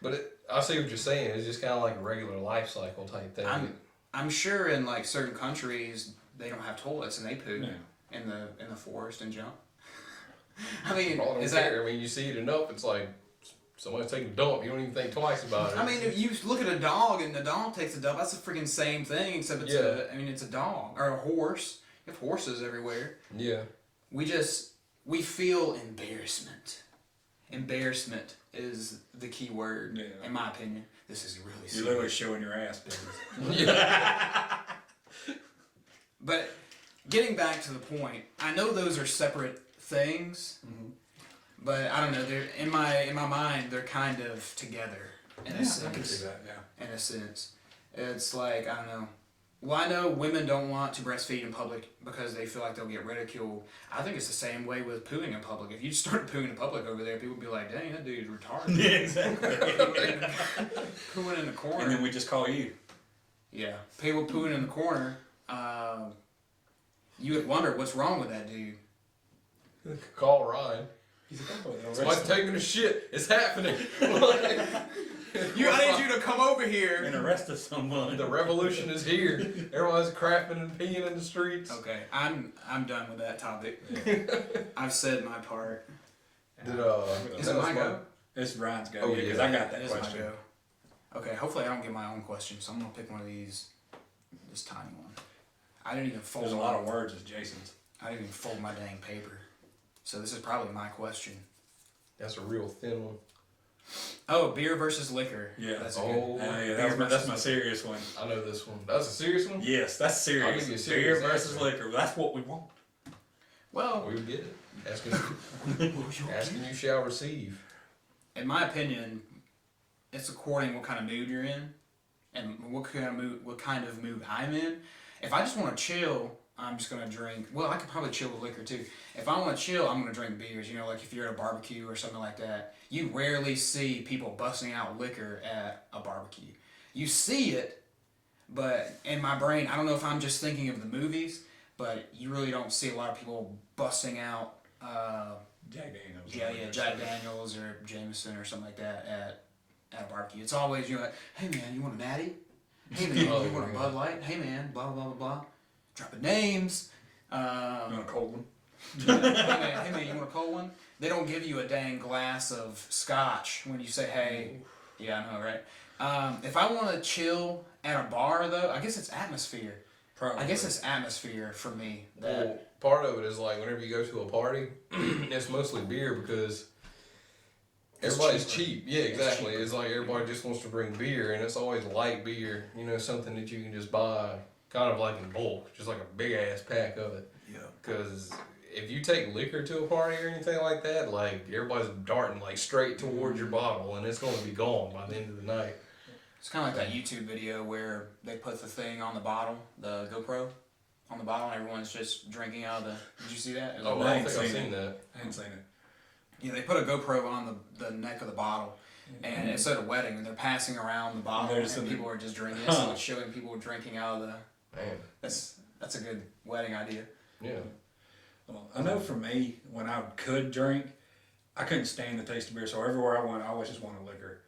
But I see what you're saying. It's just kind of like a regular life cycle type thing. I'm sure in like certain countries they don't have toilets and they poo in the forest and jump. I mean, I don't is care. that? I mean, you see it enough. It's like somebody's taking a dump. You don't even think twice about it. I mean, if you look at a dog and the dog takes a dump, that's the freaking same thing. Except it's it's a dog or a horse. You have horses everywhere. Yeah. We feel embarrassment. Embarrassment is the key word, in my opinion. This is really serious. You're literally showing your ass, baby. But getting back to the point, I know those are separate things, but I don't know. They're in my mind. They're kind of together in a sense. I can see that. Yeah. In a sense, it's like I don't know. Well, I know women don't want to breastfeed in public because they feel like they'll get ridiculed. I think it's the same way with pooing in public. If you start pooing in public over there, people would be like, "Dang, that dude's retarded." Yeah, exactly. Pooing in the corner. And then we just call you. Yeah, people pooing in the corner. You would wonder what's wrong with that dude. Call Ryan. He's like, Somebody's taking a shit. It's happening. I need you to come over here and arrested someone. The revolution is here. Everyone's crapping and peeing in the streets. Okay, I'm done with that topic. I've said my part. Is it my go? It's Ryan's go. Oh, because yeah. I got that It is my question. go. Okay, hopefully I don't get my own question, so I'm gonna pick one of these. This tiny one. I didn't even fold. There's a lot of words as Jason's. I didn't even fold my dang paper. So this is probably my question. That's a real thin one. Oh, beer versus liquor. Yeah. That's a Oh, good. That's my serious one. I know this one. That's a serious one? Yes, that's I'll serious. give you a serious Beer versus answer. liquor. That's what we want. Well, We would get it. Asking you shall receive. in my opinion, it's according what kind of mood you're in, and what kind of mood I'm in. If I just want to chill, I'm just gonna drink. Well, I could probably chill with liquor too. If I want to chill, I'm gonna drink beers. You know, like if you're at a barbecue or something like that, you rarely see people busting out liquor at a barbecue. You see it, but in my brain, I don't know if I'm just thinking of the movies, but you really don't see a lot of people busting out. Jack Daniels. Jack Daniels or Jameson or something like that at a barbecue. It's always, you're like, hey man, you want a natty? Hey man, you want a Bud Light? Hey man, blah blah blah blah. Dropping names. You want a cold one? Hey man, you want a cold one? They don't give you a dang glass of scotch when you say, hey. Yeah, I know, right? If I want to chill at a bar though, I guess it's atmosphere. Probably. I guess it's atmosphere for me. Well, part of it is like whenever you go to a party, it's mostly beer because everybody's cheap. Yeah, exactly. It's like everybody just wants to bring beer, and it's always light beer. You know, something that you can just buy, kind of like in bulk, just like a big ass pack of it. Yeah. Because if you take liquor to a party or anything like that, like everybody's darting like straight towards your bottle, and it's going to be gone by the end of the night. It's kind of like that YouTube video where they put the thing on the bottle, the GoPro, on the bottle, and everyone's just drinking out of the. Did you see that? It was Oh, like- I I don't ain't think I've seen seen that. I haven't seen it. Yeah, they put a GoPro on the neck of the bottle, and it's at a wedding, and they're passing around the bottle, There's and some- people are just drinking it, so it's showing people drinking out of the. Man, That's a good wedding idea. yeah. Well, I know for me, when I could drink, I couldn't stand the taste of beer. So everywhere I went, I always just wanted liquor.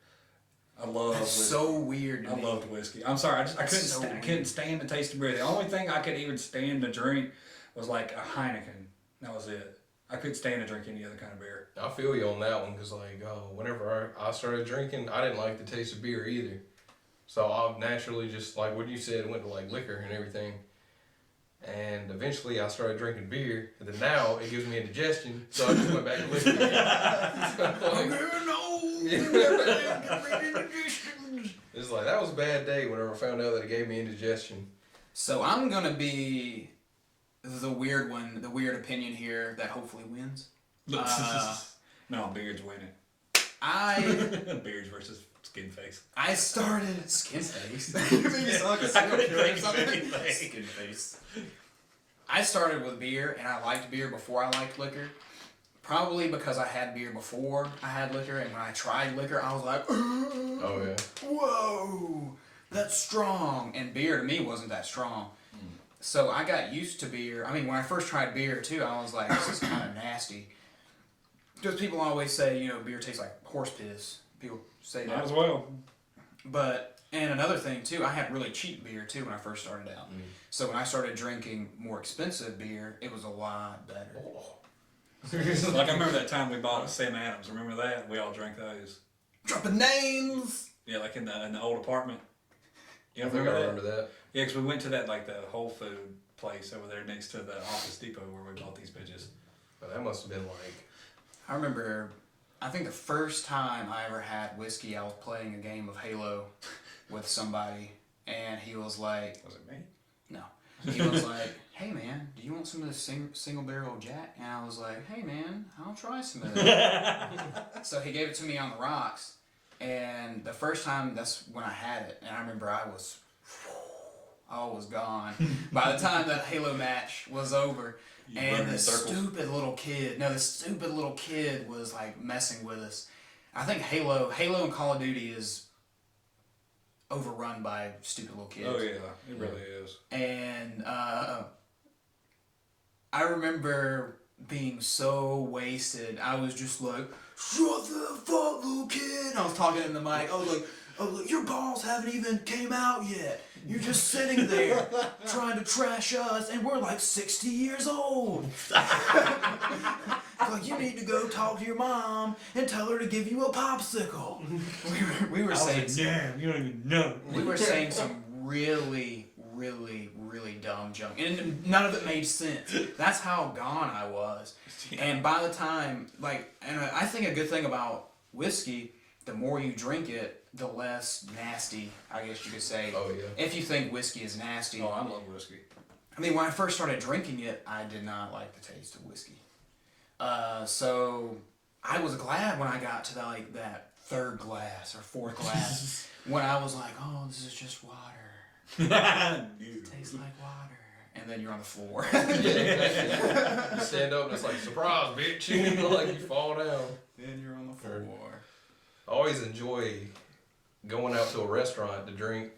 I love That's whiskey. so weird to I me. loved whiskey. I'm sorry, I That's so couldn't weird. stand the taste of beer. The only thing I could even stand to drink was like a Heineken. That was it. I couldn't stand to drink any other kind of beer. I feel you on that one because, like, whenever I started drinking, I didn't like the taste of beer either. So I naturally just, like what you said, went to like liquor and everything. And eventually I started drinking beer, and then now it gives me indigestion, so I just went back to liquor again. It's like, that was a bad day whenever I found out that it gave me indigestion. So I'm gonna be the weird one, the weird opinion here that hopefully wins. No, beard's winning. Beards versus skin face. I started skin face. You made me sound like a serial killer or something. Skin face. I started with beer, and I liked beer before I liked liquor. Probably because I had beer before I had liquor, and when I tried liquor, I was like, Oh, yeah. whoa, that's strong. And beer to me wasn't that strong. So I got used to beer. I mean, when I first tried beer too, I was like, this is kind of nasty. Because people always say, you know, beer tastes like horse piss. People say Might that. as well. But, and another thing too, I had really cheap beer too when I first started out. So when I started drinking more expensive beer, it was a lot better. Like I remember that time we bought Sam Adams. Remember that? We all drank those. Dropping names! Yeah, like in the old apartment. You I don't think I remember that? remember that. Yeah, because we went to that like the Whole Food place over there next to the Office Depot where we bought these bitches. But that must have been like. I remember, I think the first time I ever had whiskey, I was playing a game of Halo with somebody, and he was like, Was it me? no. He was like, hey man, do you want some of this single barrel Jack? And I was like, hey man, I'll try some of that. So he gave it to me on the rocks, and the first time, that's when I had it, and I remember I was gone. By the time that Halo match was over, and this stupid little kid was like messing with us. I think Halo and Call of Duty is overrun by stupid little kids. Oh yeah, it really is. And I remember being so wasted. I was just like, shut the fuck, little kid. I was talking in the mic. I was like, your balls haven't even came out yet. You're just sitting there trying to trash us, and we're like 60 years old. Like, you need to go talk to your mom and tell her to give you a popsicle. We were saying, damn, you don't even know. we were saying some really dumb junk, and none of it made sense. That's how gone I was. And by the time, like, and I think a good thing about whiskey, the more you drink it, the less nasty, I guess you could say. Oh yeah. If you think whiskey is nasty. Oh, I love whiskey. I mean, when I first started drinking it, I did not like the taste of whiskey. So I was glad when I got to that third glass or fourth glass, when I was like, oh, this is just water. It tastes like water. And then you're on the floor. You stand up and it's like, surprise, bitch. Like you fall down. Then you're on the floor. I always enjoy going out to a restaurant to drink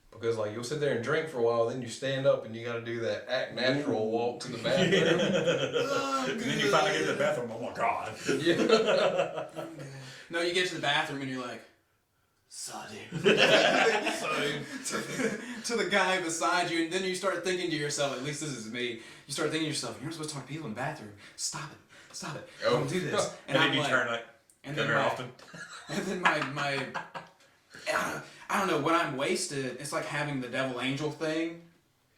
because like you'll sit there and drink for a while, then you stand up and you got to do that act natural walk to the bathroom. And then you finally get to the bathroom. Oh my god. Yeah. No, you get to the bathroom and you're like, sorry. To the guy beside you, and then you start thinking to yourself, at least this is me, you start thinking to yourself, you're not supposed to talk to people in the bathroom. Stop it. Don't do this. And then I'm you like, turn like, and come then here often. And then my I don't know, when I'm wasted, it's like having the devil angel thing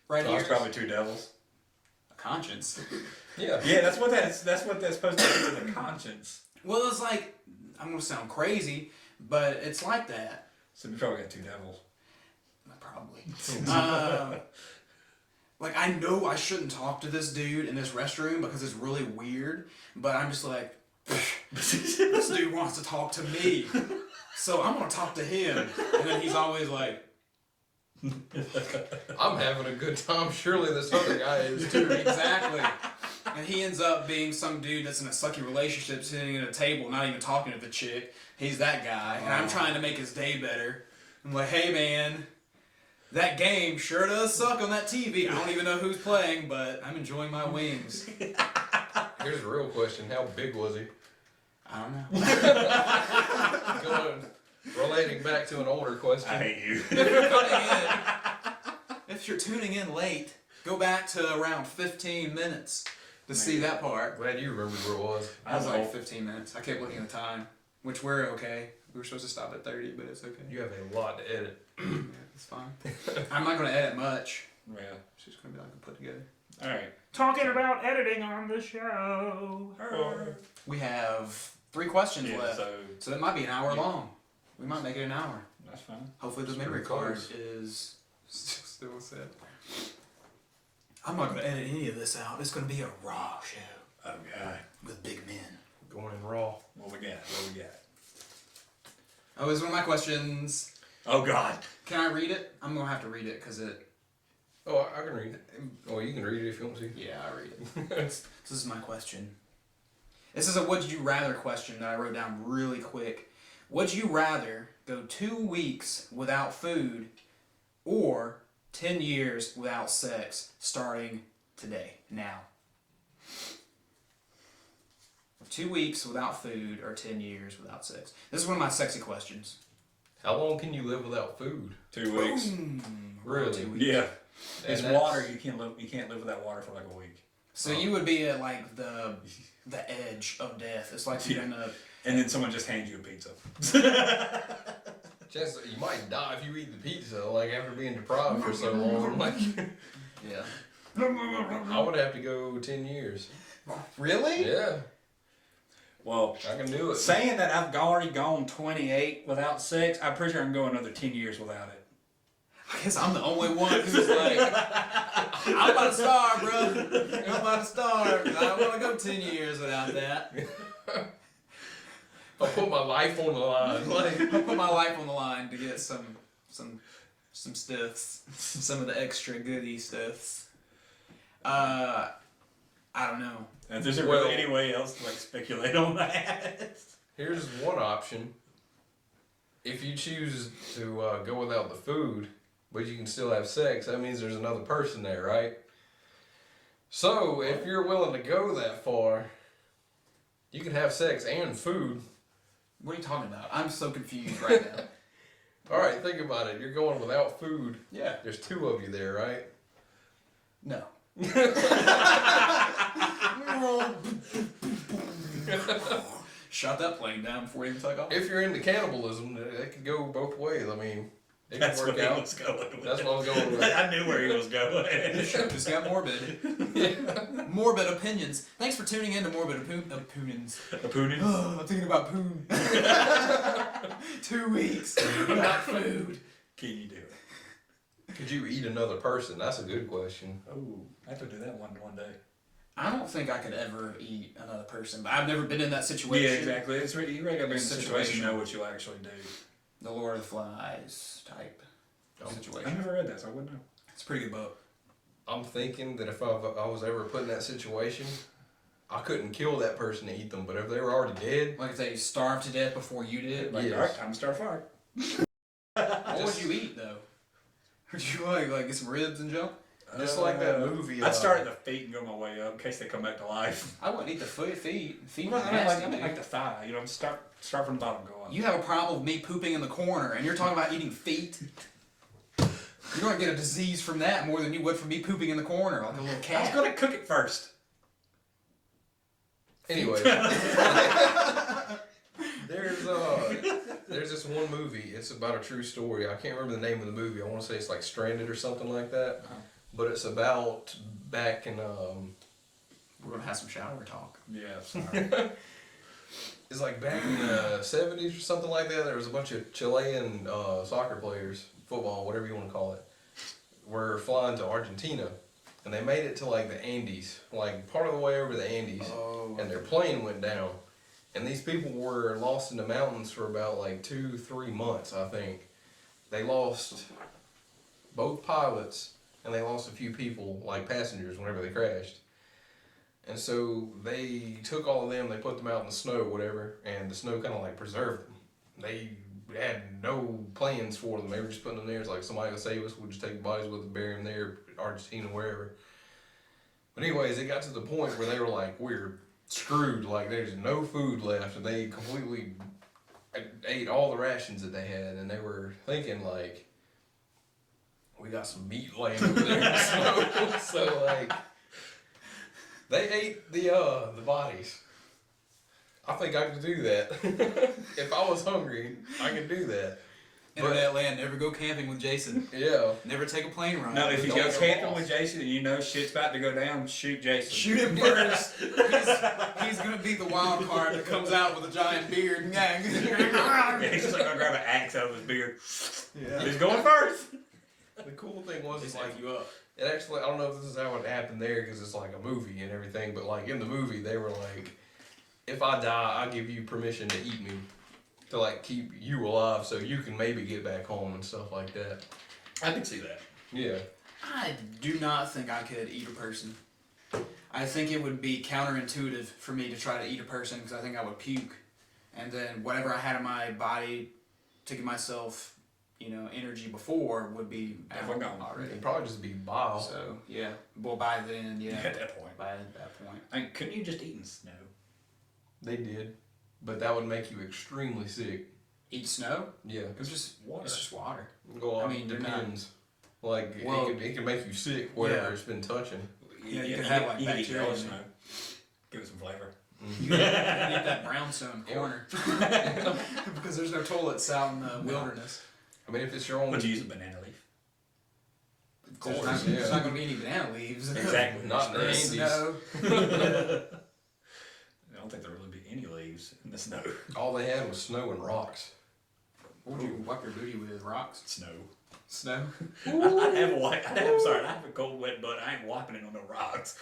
right Oh, here. it's probably two devils. A conscience. Yeah. Yeah, that's what that's supposed to do with the conscience. Well, it's like, I'm gonna sound crazy, but it's like that. So we probably got two devils. Probably. Like, I know I shouldn't talk to this dude in this restroom because it's really weird, but I'm just like, this dude wants to talk to me, so I'm gonna talk to him. And then he's always like, I'm having a good time. Surely this other guy is too. exactly. And he ends up being some dude that's in a sucky relationship, sitting at a table, not even talking to the chick. He's that guy, and I'm trying to make his day better. I'm like, hey man, that game sure does suck on that TV. I don't even know who's playing, but I'm enjoying my wings. Here's a real question. How big was he? I don't know. Relating back to an older question. I hate you. If you're tuning in late, go back to around 15 minutes to see that part. Glad you remembered where it was. I was like 15 minutes. I kept looking at the time, which we're okay. We were supposed to stop at 30, but it's okay. You have a lot to edit. Yeah, it's fine. I'm not going to edit much. Yeah. It's just going to be like a put together. All right. Talking about editing on the show. We have 3 questions Yeah, left, so that might be an hour long. We might make it an hour. That's fine. Hopefully the It's memory pretty card close. is still set. I'm not going to edit any of this out. It's going to be a raw show Oh god. with big men. Going in raw. What we got? Oh, this is one of my questions. Oh god. Can I read it? I'm going to have to read it because it... Oh, I can read it. Oh, you can read it if you want to. Yeah, I read it. This is my question. This is a would you rather question that I wrote down really quick. Would you rather go 2 weeks without food or 10 years without sex starting today, now. 2 weeks without food or 10 years without sex. This is one of my sexy questions. How long can you live without food? 2 weeks. Really? 2 weeks. Yeah. And It's that's- water. You can't live without water for like a week. So you would be at like the edge of death. It's like you're in a... And then someone just hands you a pizza. Chance that you might die if you eat the pizza, like after being deprived for so long. Like, Yeah. I would have to go 10 years. Really? Yeah, Well, I can do it. saying that I've already gone 28 without sex, I'm pretty sure I can go another 10 years without it. I guess I'm the only one who's like, I'm about to starve, bro. I'm about to starve. I don't want to go 10 years without that. I'll put my life on the line. Like, I put my life on the line to get some stuffs, some of the extra goodie stuffs. I don't know. And there's Well- really any way else to like speculate on that. here's one option. If you choose to go without the food, but you can still have sex, that means there's another person there, right? So, if you're willing to go that far, you can have sex and food. What are you talking about? I'm so confused right now. Alright, think about it. You're going without food. Yeah. There's two of you there, right? No. Shot that plane down before it even took off. If you're into cannibalism, it could go both ways. I mean, it That's could work where he out. was going with That's it. what I was going with. I knew where he was going. Just got morbid. Morbid opinions. Thanks for tuning in to Morbid Opinions. A poonin? Oh, I'm thinking about poon. 2 weeks without food. Can you do it? Could you eat another person? That's a good question. Oh, I have to do that one day. I don't think I could ever eat another person, but I've never been in that situation. Yeah, exactly. It's really, you really gotta be in a situation to know what you'll actually do. The Lord of the Flies type I situation. never read that, so I wouldn't know. It's a pretty good book. I'm thinking that if I was ever put in that situation, I couldn't kill that person to eat them, but if they were already dead, Like if they starved to death before you did. Like, Yes. alright, time to start a fire. What would you eat though? Would you like get some ribs and jump? just like that movie. I'd start at the feet and go my way up in case they come back to life. I wouldn't eat the feet. Feet I are mean, nasty, I mean dude. like the thigh, you know, start from the bottom, go up. You have a problem with me pooping in the corner, and you're talking about eating feet. You're gonna get a disease from that more than you would from me pooping in the corner like a little I was cat. gonna cook it first. Anyway, there's this one movie. It's about a true story. I can't remember the name of the movie. I want to say it's like Stranded or something like that. But it's about back in We're gonna have some shower talk. Yeah, sorry. it's like back in the 70s or something like that. There was a bunch of Chilean soccer players, football, whatever you want to call it, were flying to Argentina, and they made it to like the Andes, like part of the way over the Andes, Oh. and their plane went down. And these people were lost in the mountains for about like 2-3 months, I think. They lost both pilots, and they lost a few people, like passengers, whenever they crashed. And so they took all of them, they put them out in the snow, whatever, and the snow kind of like preserved them. They had no plans for them. They were just putting them there. It's like somebody will save us, we'll just take the bodies with us, bury them there, Argentina, wherever. But anyways, it got to the point where they were like, we're screwed, like there's no food left, and they completely ate all the rations that they had, and they were thinking like, we got some meat laying over there in the snow. So like, they ate the bodies. I think I could do that. If I was hungry, I could do that. Internet land, never go camping with Jason. Yeah. Never take a plane ride. No, if you Don't go get camping lost. with Jason and you know shit's about to go down, shoot Jason. Shoot him first. he's gonna be the wild card that comes out with a giant beard. Yeah, he's just like gonna grab an axe out of his beard. Yeah. He's going first. The cool thing was, Just it's like, like you up. it actually, I don't know if this is how it happened there because it's like a movie and everything, but like in the movie, they were like, if I die, I give you permission to eat me. To like keep you alive so you can maybe get back home and stuff like that. I can see that. Yeah. I do not think I could eat a person. I think it would be counterintuitive for me to try to eat a person because I think I would puke. And then whatever I had in my body to give myself energy before would be Definitely out gone. already. It'd probably just be bile. So yeah, well by then, yeah, At that point. by that point, I mean, couldn't you just eat in snow? They did, but that would make you extremely sick. eat snow. Yeah, It's just Water. It's just water. go on. I mean, you're not- depends. Like Well- it can make you sick, whatever Yeah. it's been touching. Yeah, you could have, like, you could eat bacteria yellow in snow. Give it some flavor. You can get that brownstone corner because there's no toilets out in the wilderness. I mean, if it's your own, Would you use a banana leaf? Of course, course, there's yeah. not going to be any banana leaves. Exactly. Not in the There's Andes. snow. I don't think there really be any leaves in the snow. all they had was snow and rocks. What would you wipe your booty with? Rocks? Snow. Snow? I'd have a cold wet butt. I ain't wiping it on no rocks.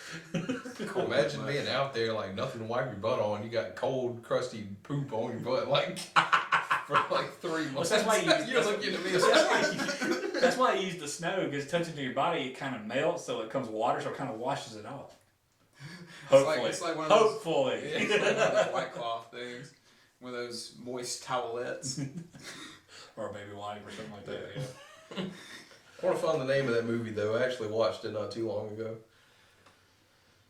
Cold Imagine butt. being out there like nothing to wipe your butt on. You got cold, crusty poop on your butt like for like 3 months. That's why you- You're looking at me. That's why you use the snow, because touching to your body, it kind of melts, so it comes water, so it kind of washes it off. Hopefully. It's like one of those, Hopefully. it's like one of those white cloth things. One of those moist towelettes. Or a baby wipe or something like that, yeah. I want to find the name of that movie though. I actually watched it not too long ago.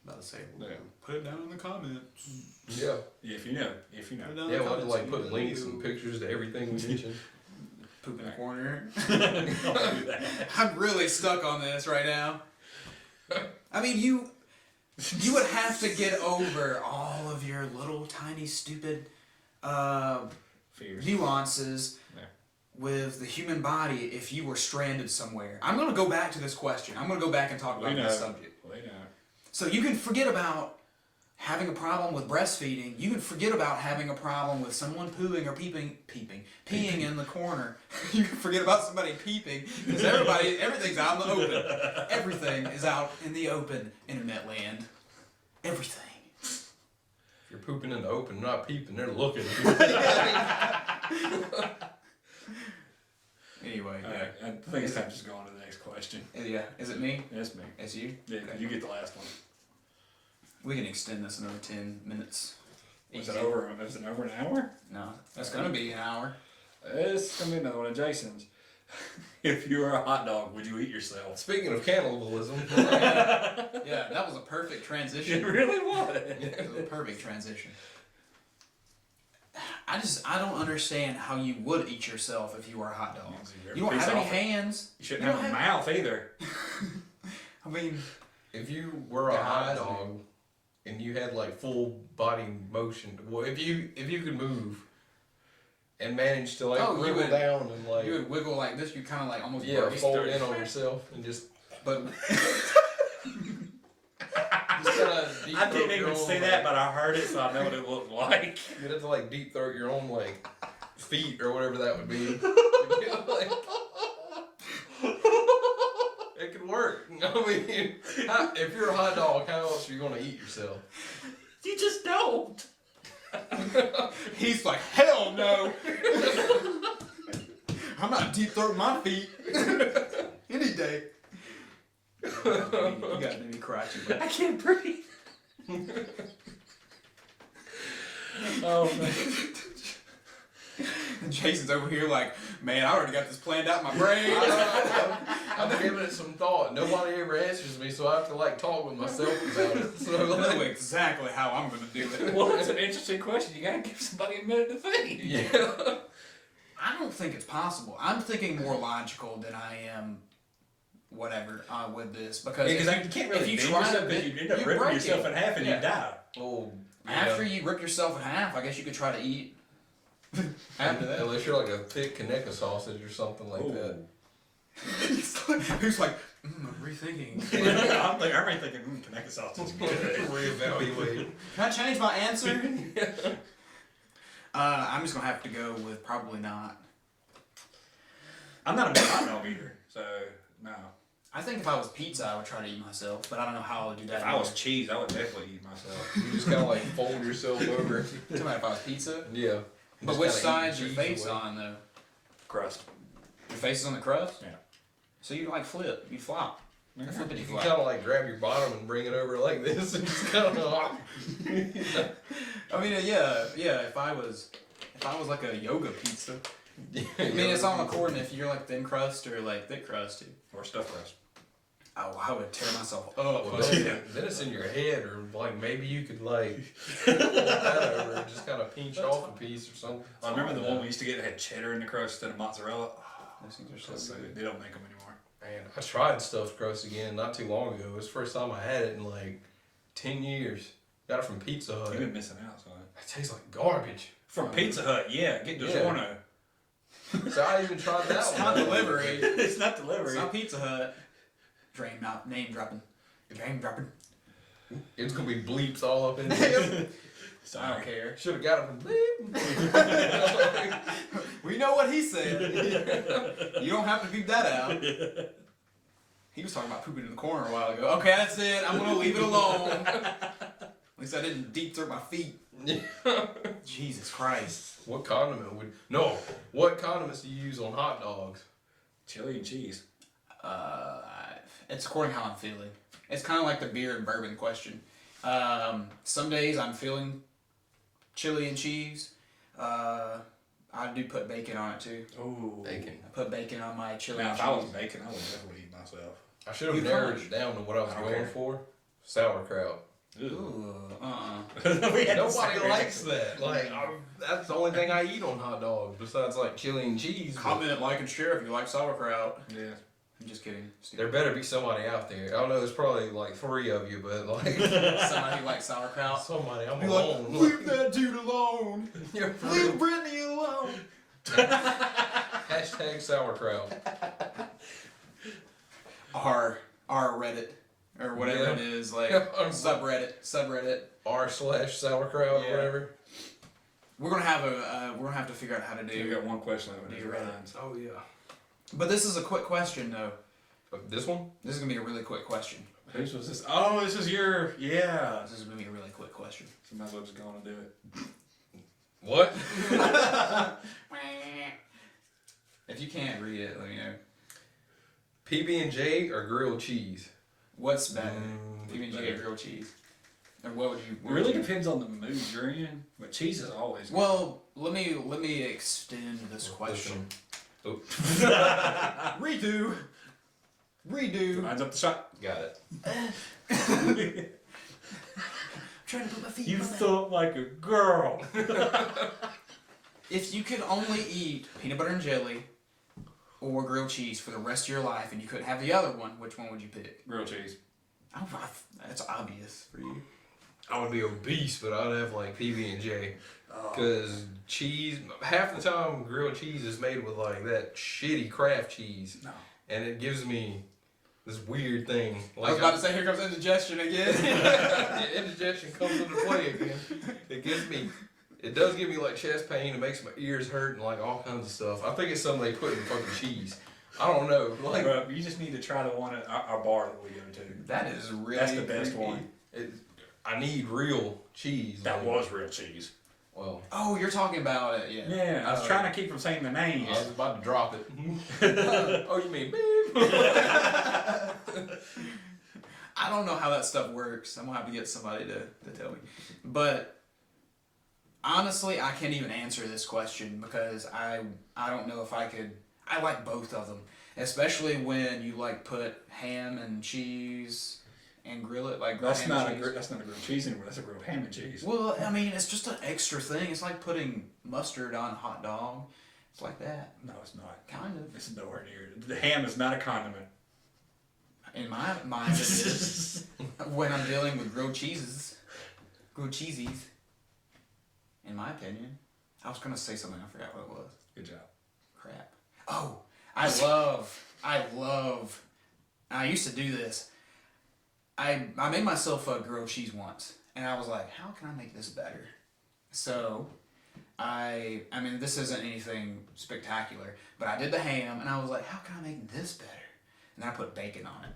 About to say, Yeah. put it down in the comments. Yeah. If you know. Put it down in Yeah, the we'll have to comments like if put you links know. and pictures to everything we mentioned. Poop in the corner. Don't do that. I'm really stuck on this right now. I mean, you would have to get over all of your little tiny stupid Fears. nuances Yeah. with the human body if you were stranded somewhere. I'm going to go back to this question. I'm going to go back and talk about this subject. Well, they know. So you can forget about having a problem with breastfeeding. You can forget about having a problem with someone pooing or peeing in the corner. You can forget about somebody peeping because everything's out in the open. Everything is out in the open, internet land. Everything. If you're pooping in the open, not peeping, they're looking. Anyway, All right, I think it's time to just go on to the next question. yeah. Is it me? That's me. It's you? Yeah, Okay. you get the last one. We can extend this another 10 minutes. Is it over an hour? No, that's gonna be an hour. It's gonna be another one of Jason's. If you were a hot dog, would you eat yourself? Speaking of cannibalism, Yeah, that was a perfect It transition. really was. It was a perfect transition. I don't understand how you would eat yourself if you were a hot dog. You don't have any hands. You shouldn't You have don't a mouth either. I mean, if you were a hot dog and you had like full body motion, well, if you could move and manage to like Oh, you wriggle would- down and like you would wiggle like this. You kind of like almost yeah, brace. fold in on yourself and just But I didn't even see that, but I heard it, so I know what it looked like. you'd have to like deep throat your own like feet or whatever that would be. It could work. I mean, if you're a hot dog, how else are you gonna eat yourself? You just don't. he's like, hell no. I'm not deep throating my feet any day. You got to be crotchety. I can't breathe. Oh man. And Jason's over here like, man, I already got this planned out in my brain. I'm giving it some thought. Nobody ever answers me, so I have to like talk with myself about it. I So know like, exactly how I'm going to do it. Well, that's an interesting question. You gotta give somebody a minute to think. yeah. I don't think it's possible. I'm thinking more logical than I am whatever with this. Because Because if you can't really if you bend try yourself, to because bend- you end up you ripping break yourself it. in half and Yeah. you die. Oh. After you rip yourself in half, I guess you could try to eat. After that. Unless you're like a thick Kaneka sausage or something like that. Who's like, I'm rethinking. I'm already thinking, Kaneka sausage is good. Reevaluate. Can I change my answer? I'm just going to have to go with probably not. I'm not a big hot dog eater, so no. I think if I was pizza, I would try to eat myself, but I don't know how I would do that. If I was cheese, I would definitely eat myself. You just kind of like fold yourself over. Talking about if I was pizza? Yeah. But Just which kinda eat side's the your cheese face away. on, though? Crust. Your face is on the crust? Yeah. So you like flip, you flop. Flippity You flop. kind of like grab your bottom and bring it over like this and just kind of. I mean, yeah. If I was like a yoga pizza, I mean, it's all according if you're like thin crust or like thick crust too. Or stuffed crust. Oh, I would tear myself up. Well, then it's in your head, or like maybe you could like fold that over and just kind of pinch off a piece or something. I remember the one we used to get that had cheddar in the crust instead of mozzarella. Those things are So so good. good. They don't make them anymore. Man, I tried stuffed crust again not too long ago. It was the first time I had it in like 10 years. Got it from Pizza Hut. You've been missing out, son. It tastes like garbage. From Pizza Hut, yeah. Get DiGiorno. So I even tried that It's one. not delivery. It's not It's delivery. not Pizza Hut. Name dropping. Name dropping. It's gonna be bleeps all up in there. I don't care. Should have got it from bleep. We know what he said. You don't have to beep that out. He was talking about pooping in the corner a while ago. Okay, that's it. I'm gonna leave it alone. At least I didn't deep throat my feet. Jesus Christ. What condiments do you use on hot dogs? Chili and cheese. It's according to how I'm feeling. It's kind of like the beer and bourbon question. Some days I'm feeling chili and cheese. I do put bacon on it too. Ooh. Bacon. I put bacon on my chili Now, and if I was cheese. bacon, I would definitely eat myself. I should have You narrowed crunch. it down to what I was I don't going care. for. Sauerkraut. Ooh, We had the Nobody same likes reaction. that. Like, that's the only thing I eat on hot dogs besides like chili and cheese. but comment, like, and share if you like sauerkraut. Yeah. I'm just kidding. There better be somebody out there. I don't know. There's probably like 3 of you, but like Somebody who likes sauerkraut. somebody. I'm Be alone. like, leave that dude alone. Yeah, for Leave real. Brittany alone. Hashtag sauerkraut. R Reddit or whatever Yeah. it is, like subreddit. r/sauerkraut Yeah. or whatever. We're gonna have to figure out how to We do. got one question left. Do in you his read it? lines. Oh yeah. But this is a quick question though. This one? This is gonna be a really quick question. Whose was this? Oh, this is your. Yeah. This is gonna be a really quick question. So might as well just go on and do it. What? If you can't read it, let me know. PB&J or grilled cheese? What's better? What's PB&J or better? grilled cheese? Or what would you? It really depends on the mood you're in, but cheese is always good. Well, let me extend this question. Oh, Redo. Lines up the shot. got it. Trying to put my feet. You on that. thought like a girl. If you could only eat peanut butter and jelly or grilled cheese for the rest of your life, and you couldn't have the other one, which one would you pick? Grilled cheese. Oh, that's obvious for you. I would be obese, but I'd have like PB&J. Oh. Because cheese, half the time grilled cheese is made with like that shitty Kraft cheese. No. And it gives me this weird thing. I Like was about to say, here comes indigestion again. the indigestion comes into play again. It does give me like chest pain. It makes my ears hurt and like all kinds of stuff. I think it's something they put in fucking cheese. I don't know. Like Bro, you just need to try the one at our bar that we go to. That is really. That's the best creepy. one. I need real cheese. That like, was real cheese. Well, Oh, you're talking about it, yeah. Yeah, I was trying to keep from saying the names. I was about to drop it. Oh, you mean beep? I don't know how that stuff works. I'm gonna have to get somebody to tell me. But honestly, I can't even answer this question because I don't know if I could. I like both of them, especially when you like put ham and cheese and grill it like grilled That's ham not and cheese. that's not a grilled cheese anymore. That's a grilled ham and cheese. Well, I mean, it's just an extra thing. It's like putting mustard on a hot dog. It's like that, No, it's not. kind of. It's nowhere near. The ham is not a condiment. In my mind, it is. When I'm dealing with grilled cheeses, grilled cheesies. In my opinion, I was gonna say something. I forgot what it was. Good job. Crap. Oh, I love. I used to do this. I made myself a grilled cheese once, and I was like, how can I make this better? So, I mean, this isn't anything spectacular, but I did the ham, and I was like, how can I make this better? And I put bacon on it.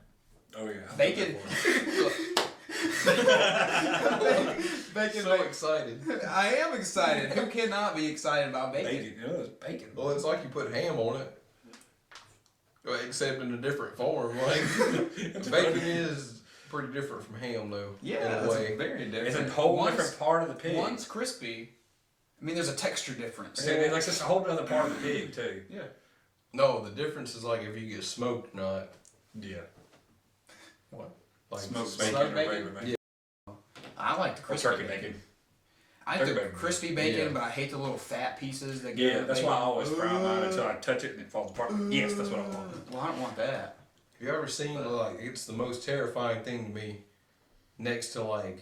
Oh yeah. Bacon. Bacon. So excited. I am excited. Who cannot be excited about bacon? Bacon. You know, it's bacon. Well, it's like you put ham on it, well, except in a different form. Like bacon is pretty different from ham, though. Yeah, in a it's way. very different. It's a whole One's- different part of the pig. One's crispy, I mean, there's a texture difference. See, like it's a whole other part of the pig too. Yeah. No, the difference is like if you get smoked or not. Yeah. What? Like Smoked smoked bacon or bacon? regular bacon. Yeah. I like the Or crispy turkey bacon. bacon. I like the Turkey bacon. crispy bacon, Yeah. but I hate the little fat pieces that go Yeah, with that's bacon. why I always fry mine until I touch it and it falls apart. Yes, that's what I want. Well, I don't want that. Have you ever seen like it's the most terrifying thing to me next to like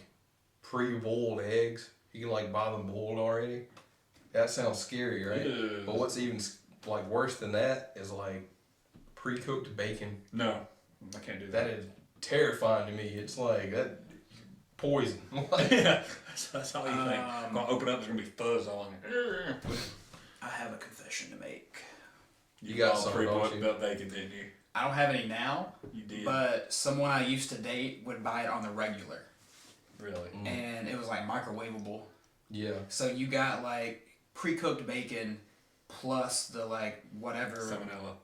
pre-boiled eggs? You can like buy them boiled already. That sounds scary, right? Ew. But what's even like worse than that is like pre-cooked bacon. No, I can't do That that. is terrifying to me. It's like that poison. Yeah, that's all you think. Um, I'm gonna open up, there's gonna be fuzz all in it. I have a confession to make. You got all some, pre-boiled don't you? bacon, didn't you? I don't have any now, You did. but someone I used to date would buy it on the regular, Really? Mm. and it was like microwavable. Yeah. So you got like pre-cooked bacon plus the like whatever, Salmonella.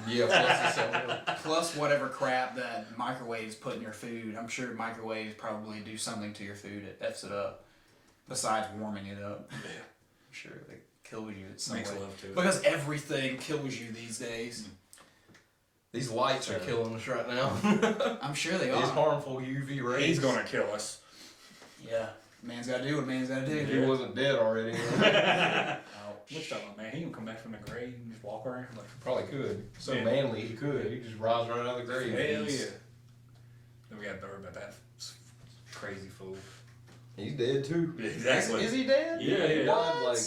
Yeah. Plus the salmonella. plus whatever crap that microwaves put in your food. I'm sure microwaves probably do something to your food. It F's it up. Besides warming it up. Yeah. I'm sure it kills you in some Makes way. love to it. Because everything kills you these days. These lights are killing us right now. I'm sure they These are. harmful UV rays. He's gonna kill us. Yeah. Man's gotta do what man's gotta do. If he wasn't dead already. What's that one, man? He can come back from the grave and just walk around like. Probably could. So Yeah. manly he could. He just rise right out of the grave. Hell yeah. Then we got to worry about that crazy fool. He's dead too. Exactly. Is he dead? Yeah, He yeah. died like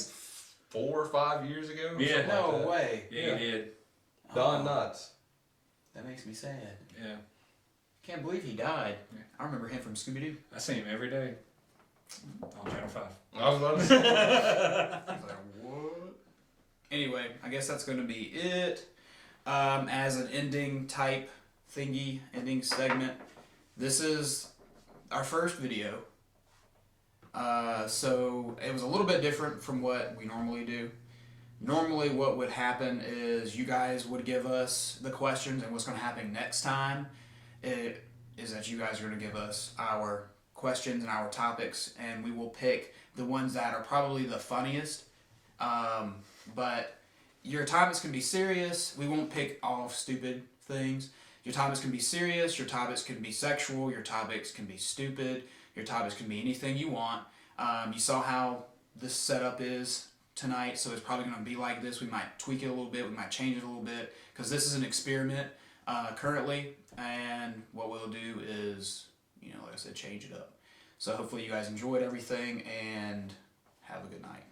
4 or 5 years ago. Yeah. something like No that. way. Yeah, he did. Don Knotts. That makes me sad. Yeah. Can't believe he died. Yeah. I remember him from Scooby Doo. I see him every day on Channel 5. I was about to say. What? Anyway, I guess that's going to be it. As an ending type thingy, ending segment, this is our first video. So it was a little bit different from what we normally do. Normally what would happen is you guys would give us the questions, and what's going to happen next time is that you guys are going to give us our questions and our topics, and we will pick the ones that are probably the funniest. But your topics can be serious. We won't pick all stupid things. Your topics can be serious. Your topics can be sexual. Your topics can be stupid. Your topics can be anything you want. You saw how this setup is tonight, so it's probably going to be like this. We might tweak it a little bit. We might change it a little bit because this is an experiment currently, and what we'll do is, like I said, change it up. So hopefully you guys enjoyed everything, and have a good night.